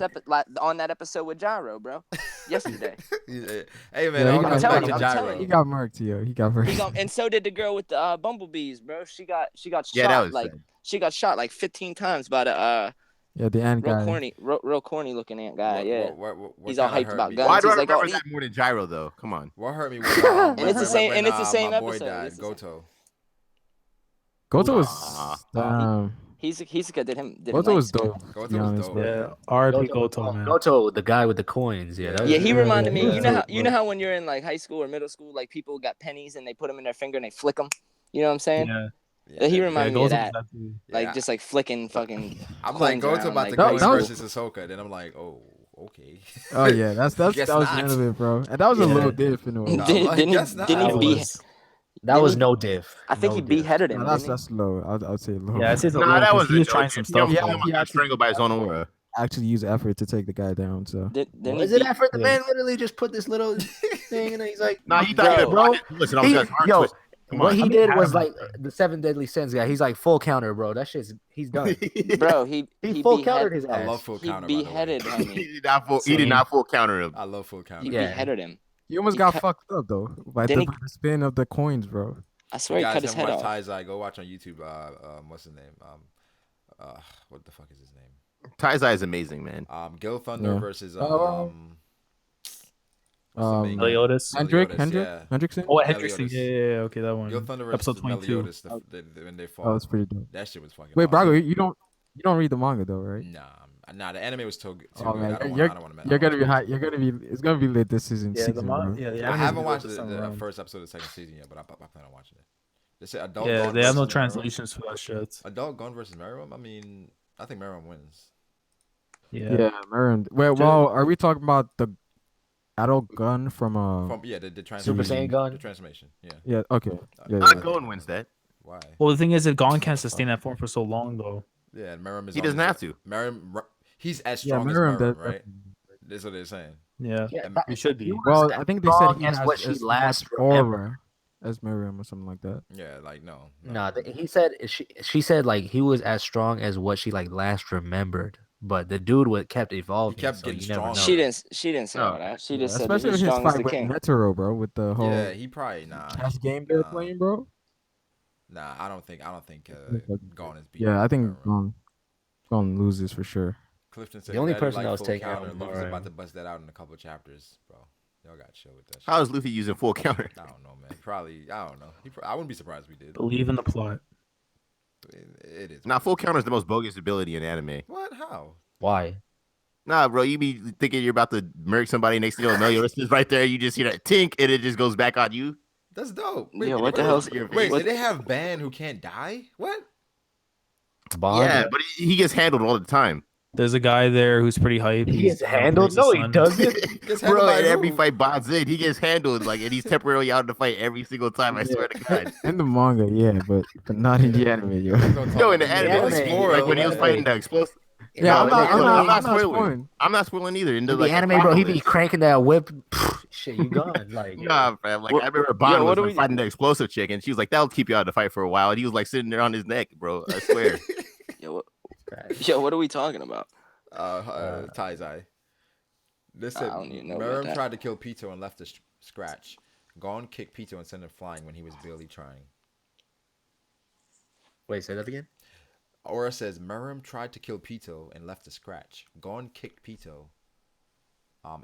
on that episode with Gyro, bro. Yesterday. Hey Yeah, man, he I'll got- come back to I'm telling Gyro. you. He got murked, yo. He got murked. And so did the girl with the bumblebees, bro. She got Yeah, that shot was like sad. she got shot like 15 times by the Yeah, the ant guy. real corny looking ant guy. Yeah. What He's all kinda hyped hurt about me? guns. Why do I He's like, remember oh, that more than Gyro though? Come on. What hurt me was And it's the same- when, and it's the same my boy episode. died, It's the same- Goto. Goto was Hisoka did him Goto was nice. dope. Goto To be was honest, dope. bro. Yeah, R.I.P. Goto, man. Goto, the guy with the coins. Yeah, that was Yeah, he Yeah, reminded me. he You know how was you know how when you're in like high school or middle school, like people got pennies and they put them in their finger and they flick them. You know what I'm saying? Yeah, Yeah, he reminded me of Goto that. was too. Like just like flicking fucking. I'm like coins Goto around, about like, to go in that was- versus Hisoka. Then I'm like, oh, okay. Oh yeah, that was Guess the end not. of it, bro. And that was a Yeah. little diff in a way. No, Didn't- like, didn't he- guess not. didn't he That be- was, that was no diff. I think No he diff. beheaded him. No, that's didn't he? low. I'd say low. Yeah, I see the Nah, low that 'cause was he was trying some stuff. He though. almost got strangled by his own aura. Actually use effort to take the guy down. So Didn't Was he it beat- effort? The Yeah. man literally just put this little thing and he's like, Nah, he thought Bro. bro. Listen, I was He- gonna hard yo, twist. Come what on. he did was like the 7 deadly sins guy. He's like full counter, bro. That shit's he's done. Bro, he He countered his I ass. love full he counter. by the way. beheaded he homie. did not full. He did not full counter him. I love full counter. He Yeah. beheaded him. he almost He got cut- fucked up though by Didn't the, he- by the spin of the coins, bro. I swear he Guys, cut his head watch off. Tai's Eye. Go watch on YouTube. What's his name? What the fuck is his name? Taizai is amazing, man. Gil Thunder Yeah. versus Oh. what's the main guy? Meliodas. Yeah. Hendrickson. Oh, Meliodas. Hendrickson. Yeah, okay, that one. Gil Thunder versus Episode 22. Meliodas, when they fought. Oh, that's pretty dope. That shit was fucking. Wait, awesome. Brago, you don't read the manga though, right? Nah, the anime was too Oh good. man, I don't you're want to. gonna be high. You're gonna be. It's gonna be lit this season. Yeah, season, bro. yeah, the I anime's haven't good watched this time the around. first episode of the second season yet, but I plan on watching it. They say Adult Yeah, Gon they have no versus Meruem. translations for that shit. Adult Gon versus Meruem. I mean, I think Meruem wins. Yeah. Yeah, Marin. Well, are we talking about the adult gun from The transformation. Super Saiyan gun. The transformation. Yeah. Yeah. Okay. Yeah. Not going wins that. Why? Well, the thing is, that Gon can't sustain that form for so long, though. Yeah, and Meruem is. He doesn't have to. Meruem. He's as Yeah, strong as Marin Meruem, does. right? That's what they're saying. Yeah, Yeah, And that- he should be. Well, I think they said strong he as has what she as lasts much forever. aura as Miriam or something like that. Yeah, like no. Nah, he said she said like he was as strong as what she like last remembered, but the dude would kept evolving. kept so getting you never know. stronger. She didn't say all that. She just said Especially he's with his strong as fight the with king. Netero, bro, with the whole Yeah, he probably chess game they're Nah. playing, bro. Nah, I don't think Gon is beat. Yeah, I think Meruem. Gon loses for sure. Clifton said The only Daddy person like that was full taking counter. out Luffy's Meruem. about to bust that out in a couple chapters, bro. Y'all got chill with that. Shit. How is Luffy using full counter? I don't know, man. Probably. I don't know. I wouldn't be surprised if we did. Believe in the plot. It is. Nah, full counter is the most bogus ability in anime. What? How? Why? Nah, bro, you be thinking you're about to murk somebody next to you, Meliodas is right there. You just hear that tink, and it just goes back on you. That's dope. Yeah, what the hell's- Wait, what- did they have Ban who can't die? What? Bond? Yeah, but he gets handled all the time. There's a guy there who's pretty hype. He He's gets handled. No, he doesn't. Gets handled Bro, by in every who? fight Bond's in, he gets handled like, and he's temporarily out of the fight every single time. I swear to God. In the manga, yeah, but not in the anime, yo. No, in the anime, like when he was fighting the explosive. Yeah, No, I'm not spoiling. spoiling. I'm not spoiling either. In The like, anime, bro, he be apocalypse. cranking that whip. Shit, you gone. Like, Nah, fam. Like What- I remember yo, Bond what was do like, we- fighting the explosive chick, and she was like, "That'll keep you out of the fight for a while." And he was like sitting there on his neck, bro. I swear. Yo, what are we talking about? Tai's Eye. They I said don't even know about Meruem that. tried to kill Pito and left a scratch. Gon kicked Pito and sent him flying when he was barely trying. wait, say that again. Aura says Meruem tried to kill Pito and left a scratch. Gon kicked Pito,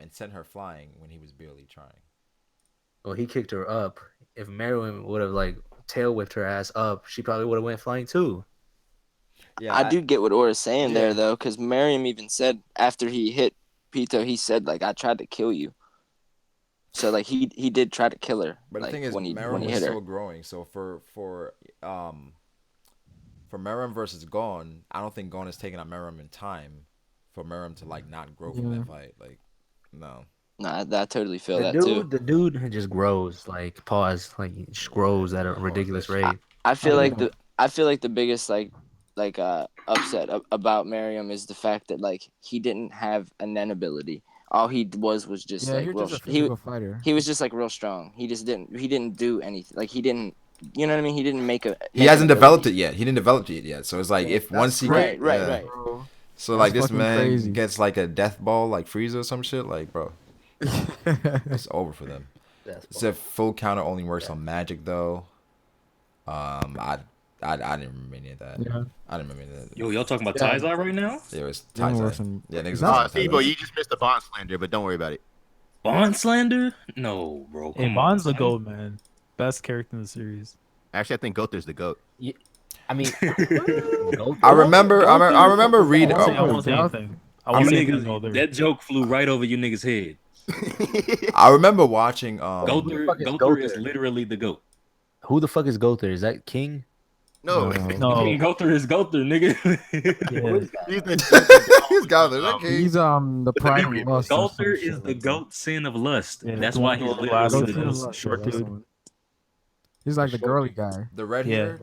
and sent her flying when he was barely trying. Well, he kicked her up. If Meruem would have like tail whipped her ass up, she probably would have went flying too. Yeah, I do get what Aura's saying Yeah. there though, because Miriam even said after he hit Pito, he said like I tried to kill you. So like he did try to kill her. But like, the thing is, when he Meruem was hit her. still growing. So for Meruem versus Gon, I don't think Gon is taking out Meruem in time for Meruem to like not grow from that fight. Like, no. Nah, I totally feel that The dude just grows. Like pause. Like he just grows at a ridiculous rate. I feel like the biggest upset about Miriam is the fact that like he didn't have a Nen ability. All he was just Yeah, like he was real. just a physical fighter. He was just like real strong. He didn't do anything. Like he didn't. You know what I mean? He didn't make a. He hasn't developed it yet. He didn't develop it yet. So it's like if once he right. yeah. Right. Bro. So like That's this fucking man crazy. gets like a death ball like Frieza or some shit. Like, bro, it's over for them. That's It said full counter only works on magic though. I didn't remember any of that. Yeah. I didn't remember any of that. Yo, y'all talking about Yeah. Tizar right now? Yeah, it was Young Taizai. Wilson. Yeah, niggas. Is was that- talking Steve-O, Taizai. you just missed the Bond slander, but don't worry about it. Bond slander? No, bro. Hey, Come Bond's on, the GOAT, man. Best character in the series. Actually, I think Gother's the goat. I mean, I remember reading. I Oh, won't say anything. I You won't say anything. niggas, that joke flew right over you niggas' head. I remember watching. Gother, fuck is Gother is Gother? literally the goat. who the fuck is Gother? Is that King? No, No. Gother is Gother, nigga. Yeah. he's the He's got it. Okay. He's the pride and lust. or some Gother shit is the like that. goat sin of lust. Yeah, That's the why one he's with the literally glasses. the Gother goat. is the Short that's the dude. one. He's like the girly guy. The red Yeah. hair.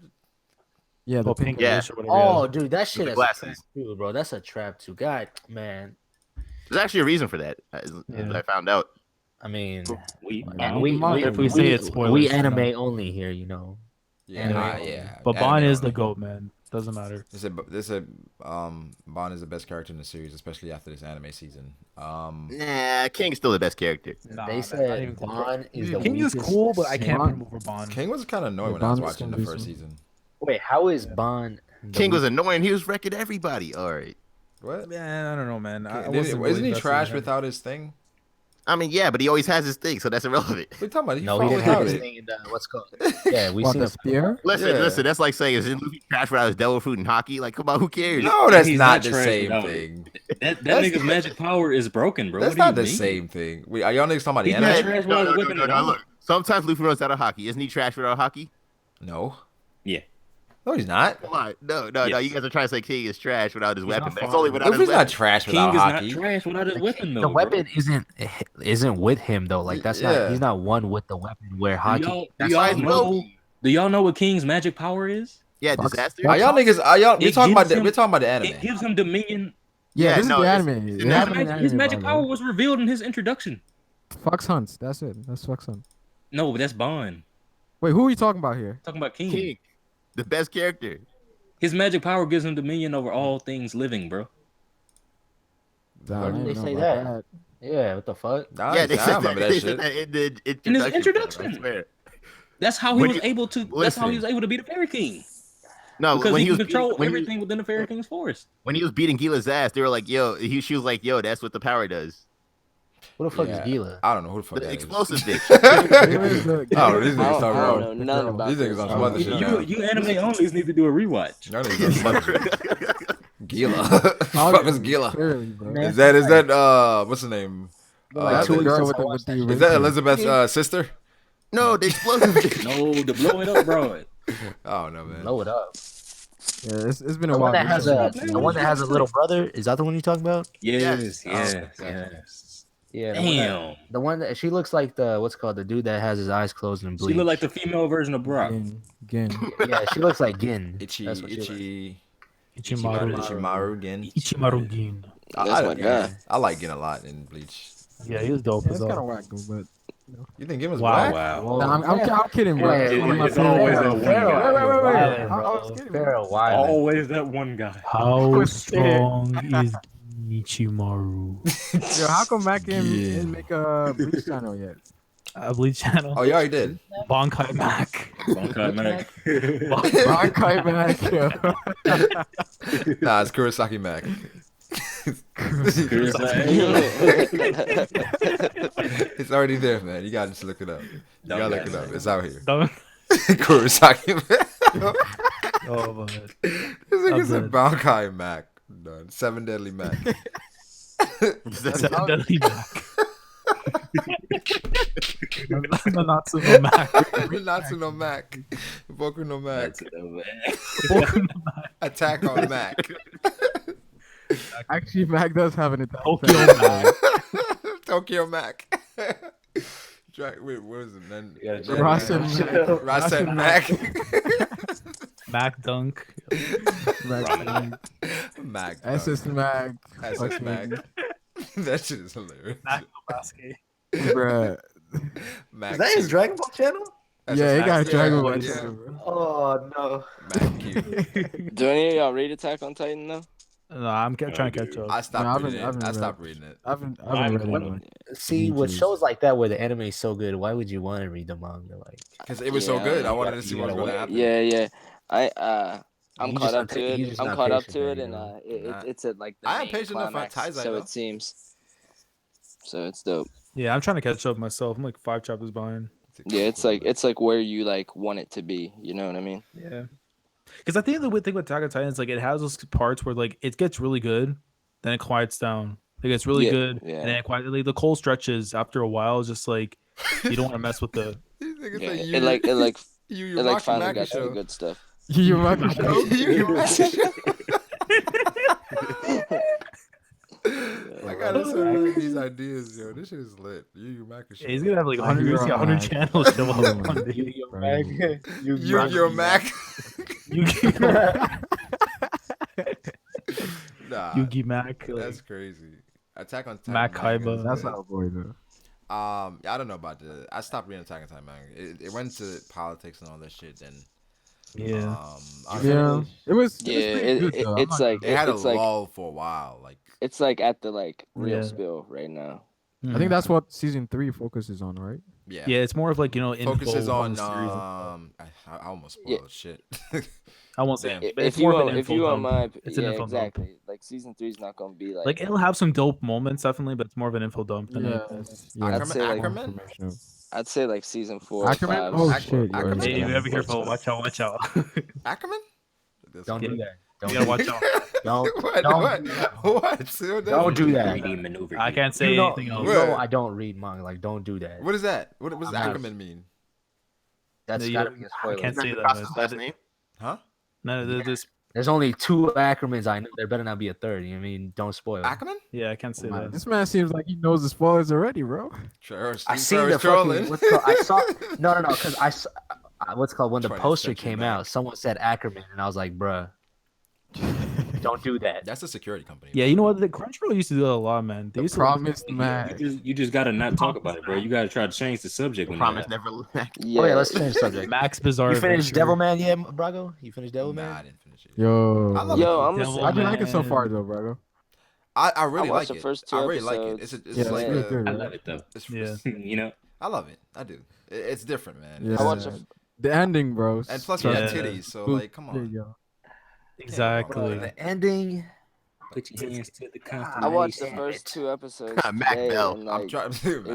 Yeah, the Oh, pink. pink. Yeah. Or whatever, Oh, dude, that shit the is a glasses. trap too, bro. That's a trap too. God, man. There's actually a reason for that. Yeah. I found out. I mean, We, If we say it's spoilers, we you know. anime only here, you know. Yeah, Anime. yeah. But Anime Bond is only. the GOAT, man. Doesn't matter. They said Bond is the best character in the series, especially after this anime season. Nah, King's still the best character. Nah, They not said even close. Bond is the King is weakest cool, but I sin. can't put him over Bond. King was kind of annoying Yeah, when I was Bond is watching the still first decent. season. Wait, how is Bond? the King was weakest- annoying. He was wrecking everybody. All right. What? Man, I don't know, man. Isn't he trash without his thing? I mean, yeah, but he always has his thing, so that's irrelevant. What are you talking about? He No, fought he didn't have without his it. thing in what's called. Yeah, we What, seen the him. spear? Listen. That's like saying, is Luffy trash without his devil fruit in hockey? Like, come on, who cares? No, that's He's not not the trash same without it. thing. that That's- nigga's magic power is broken, bro. That's What do not you the mean? same thing. Wait, are y'all niggas talking about the He's anime? not trash without his weapon at all. Look, sometimes Luffy runs out of hockey. Isn't he trash without hockey? No. Yeah. No, he's not. Come on. No. Yes. You guys are trying to say King is trash without his weapon. not That's fine. only without his Luffy's weapon. not trash King without is hockey. not trash without his weapon, though. The weapon isn't with him though. Like that's Yeah. not. He's not one with the weapon. Where Do hockey. y'all, do That's why y'all it's know? broken. Do y'all know what King's magic power is? Yeah, Fuck. disaster. Are y'all niggas? We're It talking about gives him- we're talking about the anime. It gives him dominion. Yeah, Yeah, this no, is the it's- anime. it's It an happened in His anime, magic by the power way. was revealed in his introduction. Fox Hunts. That's it. That's Fox Hunt. No, but that's Bond. Wait, who are you talking about here? Talking about King. King, the best character. His magic power gives him dominion over all things living, bro. Damn, Where I did they didn't say know that? about Yeah, what the fuck? Nah, Yeah, I remember that they shit. said that in the In his I introduction. swear. That's how he When was you- able to. That's how he was listen. able to beat the Fairy King. No, Because when he he can was control beating, everything within the Fairy King's forest. when he was beating Gila's ass, they were like, "Yo," she was like, "Yo, that's what the power does." What the fuck Yeah. is Gila? I don't know who the fuck The that is. explosive bitch. Where's the- I don't know. These I niggas don't, talking I don't about. know none about These this. niggas on some other shit now. You anime onlys need to do a rewatch. Y'all niggas on some other shit. Gila. Fuck is Gila? Clearly, bro. Man. Is that what's the name? Like That's two the weeks girl since I with the Is original. that Elizabeth's sister? No, the explosive bitch. No, to blow it up, bro. I don't know, man. Blow it up. Yeah, it's been a The while. one that has since- the one that has a little brother. Is that the one you're talking about? Yes, Yes. yes. Yeah. Damn. The one that she looks like the what's called the dude that has his eyes closed and She bleach. look like the female version of Brock. Again. Yeah, she looks like Gin. Itchy, That's what she looks. Ichimaru. Ichimaru again. Ichimaru Gin. That's my guy. I like Gin a lot in Bleach. Yeah, he was dope Yeah, as it's kind of well. whack though, but You think Gin was Wow. whack? Wow. Nah, I'm kidding, bro. Yeah, It's one of my it's always favorite- that one guy. Wait. I was kidding, bro. Pharaoh Wyland. Always that one guy. How strong is Ichimaru? Yo, how come Mac Yeah. didn't make a Bleach channel yet? A Bleach channel. Oh, you already did. Bonkai Mac. Bonkai Mac. Bankai Mac, yo. Nah, it's Kurosaki Mac. It's already there, man. You gotta just look it up. You gotta look it up. It's out here. Don't- Kurosaki Mac. Oh man. This nigga I'm said dead. Bankai Mac. Done. Seven Deadly Mac. Seven Deadly Mac. No, not to the Mac. Natsu no Mac. Boku no Mac. That's it, man. Attack on Mac. Actually, Mac does have an attack. Tokyo Mac. Tokyo Mac. Wait, what is it, man? Yeah, Rasen Mac. Rasen Mac. Mac Dunk. Mac. Mac. SS Mac. SS Mac. That shit is hilarious. Mac no Basket. Bruh. Mac. Dragon Ball channel? Yeah, he got a Dragon Ball Yeah. channel, bro. Oh no. Mac Q. Do any of y'all read Attack on Titan though? No, I'm trying to catch up. I stopped reading it. haven't I read stopped it. reading it. I haven't I'm read gonna- anyone. See, with Beaches. shows like that where the anime is so good, why would you want to read the manga? Like, Because it was so Yeah, good. I you wanted gotta- to see you what was gotta going to wait. happen. Yeah. I'm you caught just up not to pa- you it. just I'm not caught up patient to there, it, you and know? it's at like the I am main patient enough for climax, Taizai, so though. it seems. So it's dope. Yeah, I'm trying to catch up myself. I'm like 5 chapters behind. Yeah, it's like where you like want it to be. You know what I mean? Yeah, because I think the weird thing with Attack on Titan is like it has those parts where like it gets really good, then it quiets down. It gets really Yeah, good, yeah. and then it like the cold stretches after a while. It's just like you don't want to mess with the. These niggas Yeah, say it like it like you it like Maki finally Maki got to the show. good stuff. You Maki show? You Maki show. I gotta send these ideas, yo. This shit is lit. You Maki show. Yeah, he's gonna have like My 100, Hero 100 Mac. channels show up one day. Yu-Gi-Oh! Mac. Nah, Yugi Mac, that's crazy. Attack on Titan. Mac manga is Kaiba. That's good. our boy though. I don't know about the. I stopped reading Attack on Titan manga. It went to politics and all that shit. And Yeah. Yeah, it was. Yeah, pretty good, though. I'm it's not like it had a it's like lull for a while. Like it's like at the like real Yeah. spill right now. I think that's what season 3 focuses on, right? yeah, Yeah, it's more of like focuses info on the series. I almost Yeah. spoiled shit. I won't say Damn. it, but If it's you more of want, an if info you want dump. my It's an yeah, info dump. exactly. Like season 3 is not gonna be Like it'll have some dope moments definitely, but it's more of an info dump than anything. I'd say, like, Ackerman? I'd say like season 4 or Ackerman? 5. Oh Ackerman- shit! you're Ackerman? right. Hey, you gotta be careful. Watch out, watch out. Ackerman? Don't do that. You gotta watch out. Don't What? don't What? do that. What? Don't do that. 3D maneuver. I can't say You know, anything you else. know I don't read manga. Like, don't do that. What is that? What does I'm not- Ackerman mean? That's No, gotta you- be a I spoiler. can't say that. Cross his but last that- name? Huh? No, there's There's only 2 Ackermans I know. There better not be a third. You know what I mean? Don't spoil. Ackerman? yeah, I can't say Man, that. this man seems like he knows the spoilers already, bro. Sure. I seen the fucking. What's called, I saw. No, because I saw. What's called when the 20th poster century came man. out. Someone said Ackerman, and I was like, bruh, don't do that. That's a security company. Yeah, you know what? The Crunchyroll used to do that a lot, man. They The used to promised man. You just gotta not talk about it, bro. You gotta try to change the subject. When Promise that never. Yeah, Oh yeah, let's finish the subject. Max Bizarre. You finished Adventure. Devilman yet, Brago? You finished Nah, I Devilman? didn't finish it. Yo, I love Yo, it. I'm gonna Devil say, how'd you like it so Man. far, though, bro? I really I watched like the it. first 2 I really like it. episodes. It's Yeah, like it's really good, I right? love it though. it's Yeah. You know, I love it. I do. It's different, man. Yeah. I watched The ending, bro. And plus, we had Yeah. titties, so Boop. like, come There on. you go. Exactly. The ending. put your hands to the I watched the confirmation. first 2 episodes Mac today, Bell. and I'm like trying to.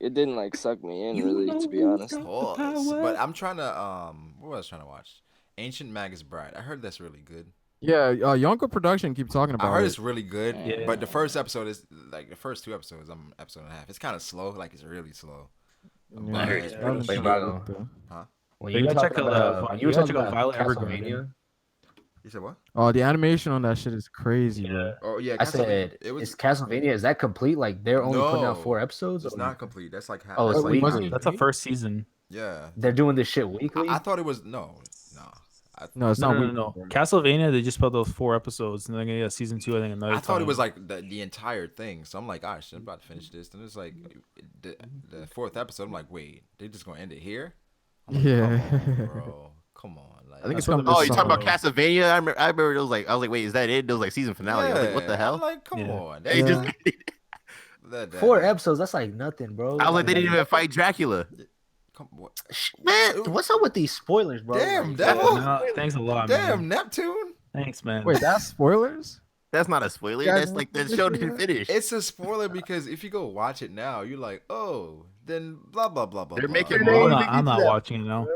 it didn't like suck me in really, to be honest. But I'm trying to what was I trying to watch? Ancient Magus Bride. I heard that's really good. Yeah, Yonko Production keep talking about I heard it. it's really good. Yeah. But the first episode is like the first 2 episodes. I'm an episode and a half. It's kind of slow. Like it's really slow. Yeah, I heard it's I haven't pretty seen good. it yet, though. When You you were gotta check talking out, about, when you you were gotta talking check out about Violet Evergarden. Castlevania, You said what? Oh, the animation on that shit is crazy, bro. Yeah. Oh yeah, I Castlevania. said, It was. is Castlevania, is that complete? Like, they're only putting out No, 4 episodes? It's or- not complete. That's like half. Oh, that's it's like weekly? That's a first season. Yeah. They're doing this shit weekly? I thought it was no. No, it's No, not. no, no, weekly, no. bro. Castlevania, they just put those 4 episodes, and they're gonna get season 2. I think another. I thought it time. was like the entire thing. So I'm like, gosh, I'm about to finish this. And it's like the 4th episode. I'm like, wait, they just gonna end it here? I'm like, Yeah. come on, bro. Come on. Like, I think it's That's what coming. the this Oh, you talking about summer. Castlevania? I remember it was like, I was like, wait, is that it? It was like season finale. I was like, what the I'm hell? like, come Yeah. on. They just, That- 4 episodes, that's like nothing, bro. I was like, they didn't even fight Dracula. Come, what? Man, what's up with these spoilers, bro? Damn, Like, devil. No, thanks a lot, Damn, man. Neptune. Thanks, man. Wait, that's spoilers? That's not a spoiler. Yeah, That's like the show didn't finish. It's a spoiler because if you go watch it now, you're like, oh, then blah blah blah blah. They're blah. making I'm not watching it now.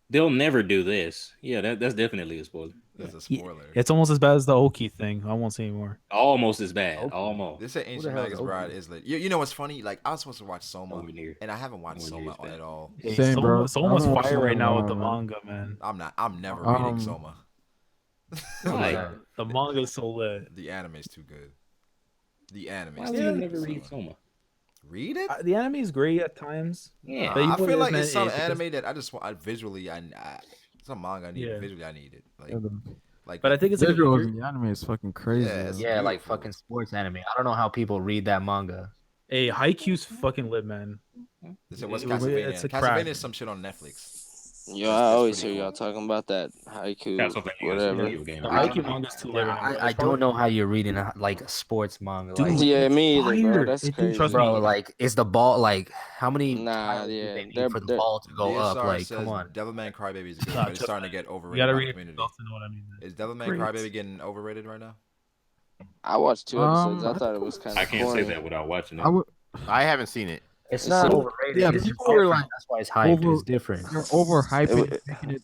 they'll never do this. Yeah, that's definitely a spoiler. That's a Yeah, spoiler. It's almost as bad as the Oki thing. I won't say anymore. Almost as bad. Almost. This is the Ancient hell is Magus Oki? Bride is lit. You know what's funny? Like I was supposed to watch Soma, Nowhere near. and I haven't watched Nowhere near Soma as bad. at all. Hey, Same, bro. It's almost I'm fire watching right it now now, with the man. manga, man. I'm never reading Soma. Like, The manga is so lit. The anime is too good. The anime why is would too you good. never for read Soma. Soma? Read it? The anime is great at times. Yeah. But you I know what feel it like is, it's some man? It's because- anime that I just want visually. Some manga I need Yeah. it. Visually I need it. Like, Yeah, the like. But I think it's like visuals in the anime is fucking crazy. Yeah, bro. it's Yeah, like beautiful. fucking sports anime. I don't know how people read that manga. Hey, Haikyuu's fucking lit, man. They said, what's It's Castlevania? a Castlevania crack. is some shit on Netflix. Yo, I always hear y'all talking about that haiku, That's something you guys whatever. video game. The I- IQ manga's too late right now. I don't know how you're reading like a sports manga. Dude, Like, Yeah, it's me either, bro. fire. That's Dude, crazy. trust bro, me. like is the ball like how many Nah, tiles do yeah, they need they're- for the they're- ball to go up? DSR Like, says come on. Devilman Crybaby is good, Nah, but it's trust starting to me. get You overrated gotta by the read it community. yourself to know what I mean. Is Devilman Great. Crybaby getting overrated right now? I watched 2 episodes. I I thought it was kind I of can't corny. say that without watching it. I would. I haven't seen it. It's It's not so- overrated. yeah, it's just people were, different. like, That's why it's hyped. over- It's different. You're overhyping It- it, making it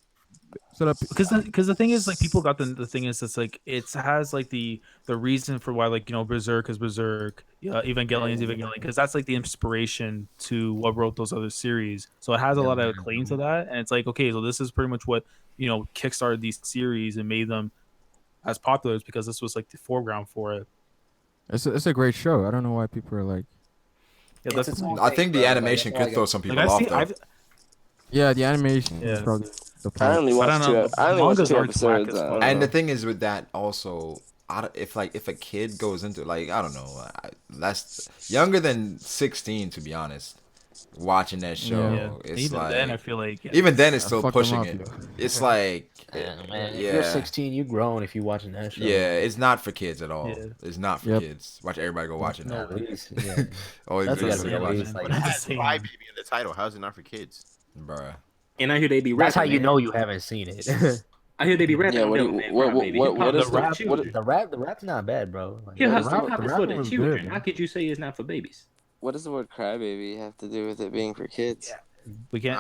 so that Because the thing is, like, people got the thing is, it's like it has like the reason for why, like, Berserk is Berserk, Evangelion's Evangelion, because that's like the inspiration to what wrote those other series. So it has a lot of claim to that, and it's like, okay, so this is pretty much what kickstarted these series and made them as popular, is because this was like the foreground for it. it's a great show. I don't know why people are like. Yeah, It's that's its own I thing, think the bro. Like, animation that's why could throw some people like off, I've though. Yeah, the animation is Yeah. probably the I part. only But I watched don't know, 2. I only watched manga's 2 art's whack episodes. as fuck. And the thing is with that also, if a kid goes into, like, I don't know, that's younger than 16, to be honest, watching that show, Yeah. yeah. it's Even like, then, I feel like even then it's I still fucked them pushing up, it. yo. It's like, Man, if yeah. you're 16, you grown if you watching that show. Yeah, it's not for kids at all. Yeah. It's not for Yep. kids. Watch everybody go watch it No, now. at least, yeah. Always That's good gotta to be go at watch least, it. like, But It's it's Crybaby in the title. How's it not for kids? Bruh. And I hear they be rapping. That's how you man. know you haven't seen it. I hear they be rapping. Yeah, on what do Devilman you- what- Crybaby. what- Hip-hop what is is for the- the what- children. the rap's not bad, bro. Like, Yeah, the hip hop the is for rapping the was children. good, How man. could you say it's not for babies? What does the word crybaby have to do with it being for kids? we can't.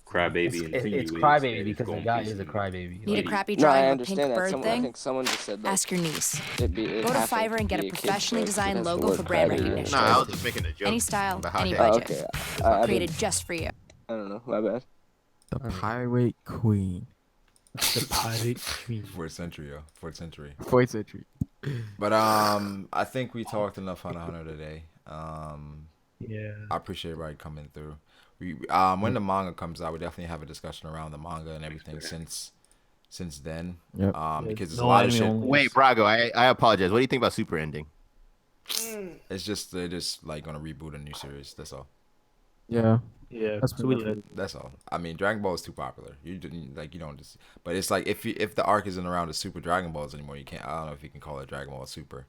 Crybaby. It's crybaby because the guy is a crybaby. Need a Like, crappy No, I drawing of a pink understand that. bird I thing? think someone just said like Ask your niece. it Go to Fiverr and get a professionally designed logo for brand recognition. No, I was just making a joke. Any style, about how any that- Oh, budget. okay. I Created didn't- just for you. I don't know. My bad. The Pirate Queen. The pirate queen. Fourth century, yo. Fourth century. Voice century. But I think we talked enough on Hunter today. Yeah. I appreciate everybody coming through. We when the manga comes out, we definitely have a discussion around the manga and everything since then. Yep. Because there's a No lot of anime shit. only. Wait, Brago, I apologize. What do you think about Super ending? It's just they're just like gonna reboot a new series. That's all. Yeah. Yeah. That's So we pretty did. That's all. I mean, Dragon Ball is too popular. You don't just. But it's like if the arc isn't around the Super Dragon Balls anymore, you can't. I don't know if you can call it Dragon Ball Super.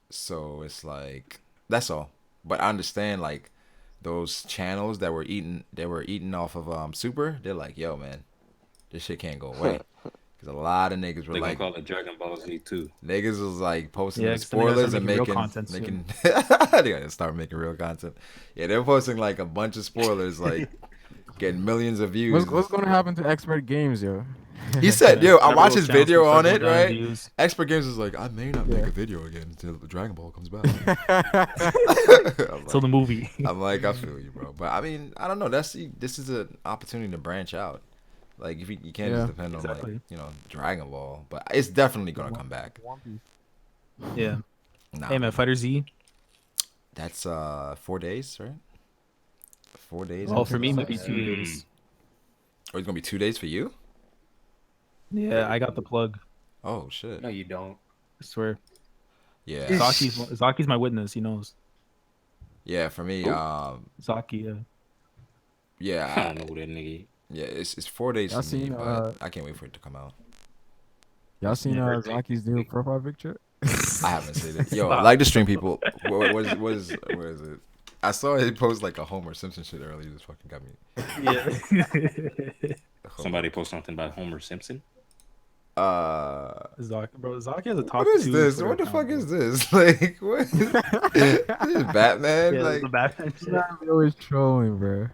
So it's like that's all. But I understand like those channels that were eating off of Super. They're like, yo, man, this shit can't go away. Because a lot of niggas were They're gonna like, call it Dragon Ball Z 2. niggas was like posting Yeah, the 'cause then they gotta spoilers start and making real making content soon. they gotta start making real content. Yeah, they're posting like a bunch of spoilers, like getting millions of views. What's gonna happen to Expert Games, yo? He said, "Yo, I Remember watched those his channels video that on start it, going down right? in views? Expert Games was like, I may not make Yeah. a video again until Dragon Ball comes back." Till the movie. I'm like, I feel you, bro. But I mean, I don't know. This is an opportunity to branch out. Like, if you can't Yeah. just depend on Exactly. like Dragon Ball, but it's definitely gonna come back. Yeah. Nah, Hey man, Fighter Z. that's 4 days, right? 4 days. Well, for me, it might be Yeah. 2 days. Oh, it's gonna be 2 days for you. Yeah, I got the plug. Oh shit. No, you don't. I swear. Yeah. Zaki's my witness. He knows. Yeah. For me, Zaki. Yeah. I yeah, don't know who that nigga is. yeah. It's 4 days Y'all for me, seen, but I can't wait for it to come out. Y'all seen Yeah. Zaki's new profile picture? I haven't seen it. Yo, like the stream people. What is it? I saw he post like a Homer Simpson shit earlier. This fucking got me. Yeah. Somebody post something about Homer Simpson. Zaki, bro. Zaki has a top What is two this? Twitter What the account, fuck is bro. this? Like, what? This is Batman. Yeah, Like, the Batman shit. I'm always trolling, bro.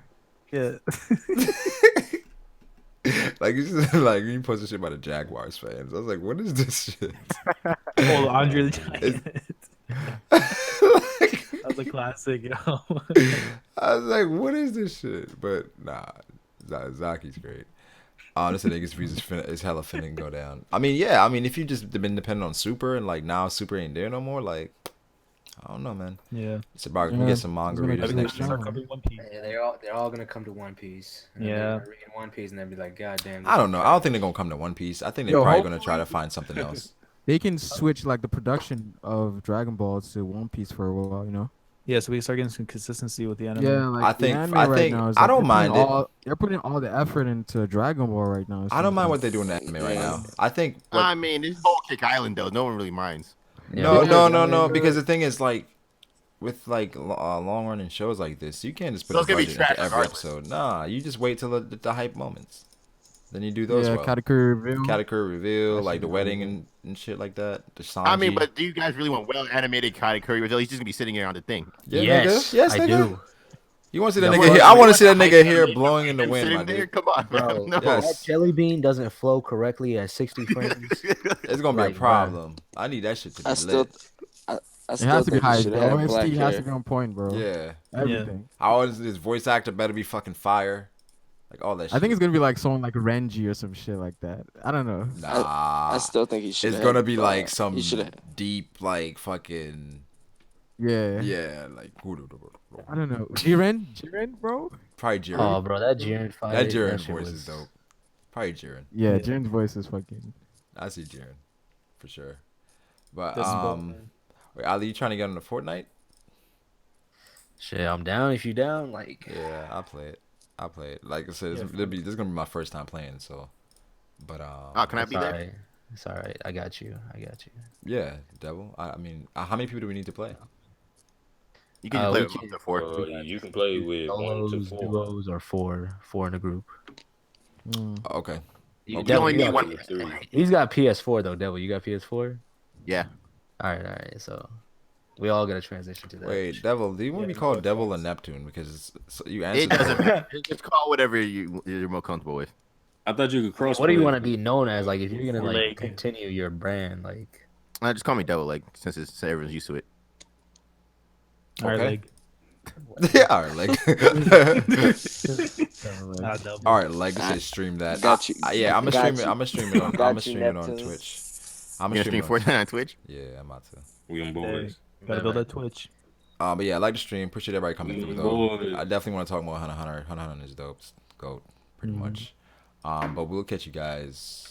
Yeah. like you just like you posted shit about the Jaguars fans. I was like, what is this shit? Oh, Andre the Giant. Like, That's a classic, yo. I was like, what is this shit? But nah, Zaki's great. Honestly, niggas views is hella finna go down. I mean, yeah. I mean, if you just been dependent on Super and like now Super ain't there no more, like I don't know, man. Yeah. It's about we Yeah, get some manga it's gonna readers be next good. year. Start covering One Piece. Yeah, they're all gonna come to One Piece. And then Yeah. they're gonna read One Piece and they'll be like, God damn. I don't know. I don't think they're gonna come to One Piece. I think they're Yo, probably gonna try to find something else. They can switch like the production of Dragon Ball to One Piece for a while, you know? Yeah, so we start getting some consistency with the anime. Yeah, like I the think- anime I right think- now is I like, don't mind it. They're putting all the effort into Dragon Ball right now. it I don't seems mind like. what they're doing in the anime right now. I think. I mean, this whole Kick Island though, no one really minds. No. Because the thing is, like, with like long running shows like this, you can't just put So a it's gonna be budget trash into every regardless. episode. Nah, you just wait till the hype moments. Then you do those Yeah, well. Katakuri reveal. Katakuri reveal, That like shit the is wedding really and shit like that. The Sanji. I mean, but do you guys really want well animated Katakuri reveal? He's just gonna be sitting here on the thing. yeah, Yes, nigga. Yes, I nigga. do. You want to see that No, nigga bro, here? I you want to want see that the nigga hype here to be blowing in the him wind, my sitting there? dude. Come on, Bro, no. if that jelly bean doesn't flow correctly at 60 frames, It's gonna be Like, a problem. I need that shit to be I still, lit. I It still has to be think he high. should The have OST black has to hair. be on point, bro. Yeah. Everything. I always this voice actor better be fucking fire. Like all that shit. I think it's gonna be like someone like Renji or some shit like that. I don't know. Nah. I still think he should. It's gonna be like He some should have. deep, like fucking Yeah. yeah, like I don't know. Jiren, bro. probably Jiren. oh, bro, that Jiren fight. that Jiren shit voice was- is dope. Probably Jiren. Yeah, Yeah. Jiren's voice is fucking. I see Jiren for sure. But This is both. wait, Ali, you trying to get on the Fortnite? Shit, I'm down if you down. Like, Yeah, I'll play it. Like I said, Yeah, this is gonna be my first time playing, so. But Oh, can I it's be there? alright. It's alright. I got you. yeah, Devil. I mean, how many people do we need to play? You can just we play with can- up to 4. You can play with 1 to Solos, 4. duos, or four in a group. Mm. Oh, okay. You, You only need got- one. He's got PS4 though, Devil. You got PS4? Yeah. All right. So we all gotta transition to that. Wait, Devil. Do you want to be called Devil or Neptune? Because you It answered. doesn't matter. Just call whatever you're more comfortable with. I thought you could cross. What do you want to be known as? Like, if you're gonna like Like- continue your brand, like, Just call me Devil, like since everyone's used to it. All right, Okay. like, yeah, all right, like. double. All right, like I said, stream that. Got you. Yeah, I'm gonna Got stream it. you. I'm gonna stream it on. Got I'm gonna you, stream it on Neptune. Twitch. You gonna stream Fortnite on Twitch? Yeah, I'm about to. We on boys. Gotta build that Twitch. But yeah, I like the stream. Appreciate everybody coming through though. Boys. I definitely want to talk more Hunter x Hunter. Hunter x Hunter is dope. Goat, pretty much. But we'll catch you guys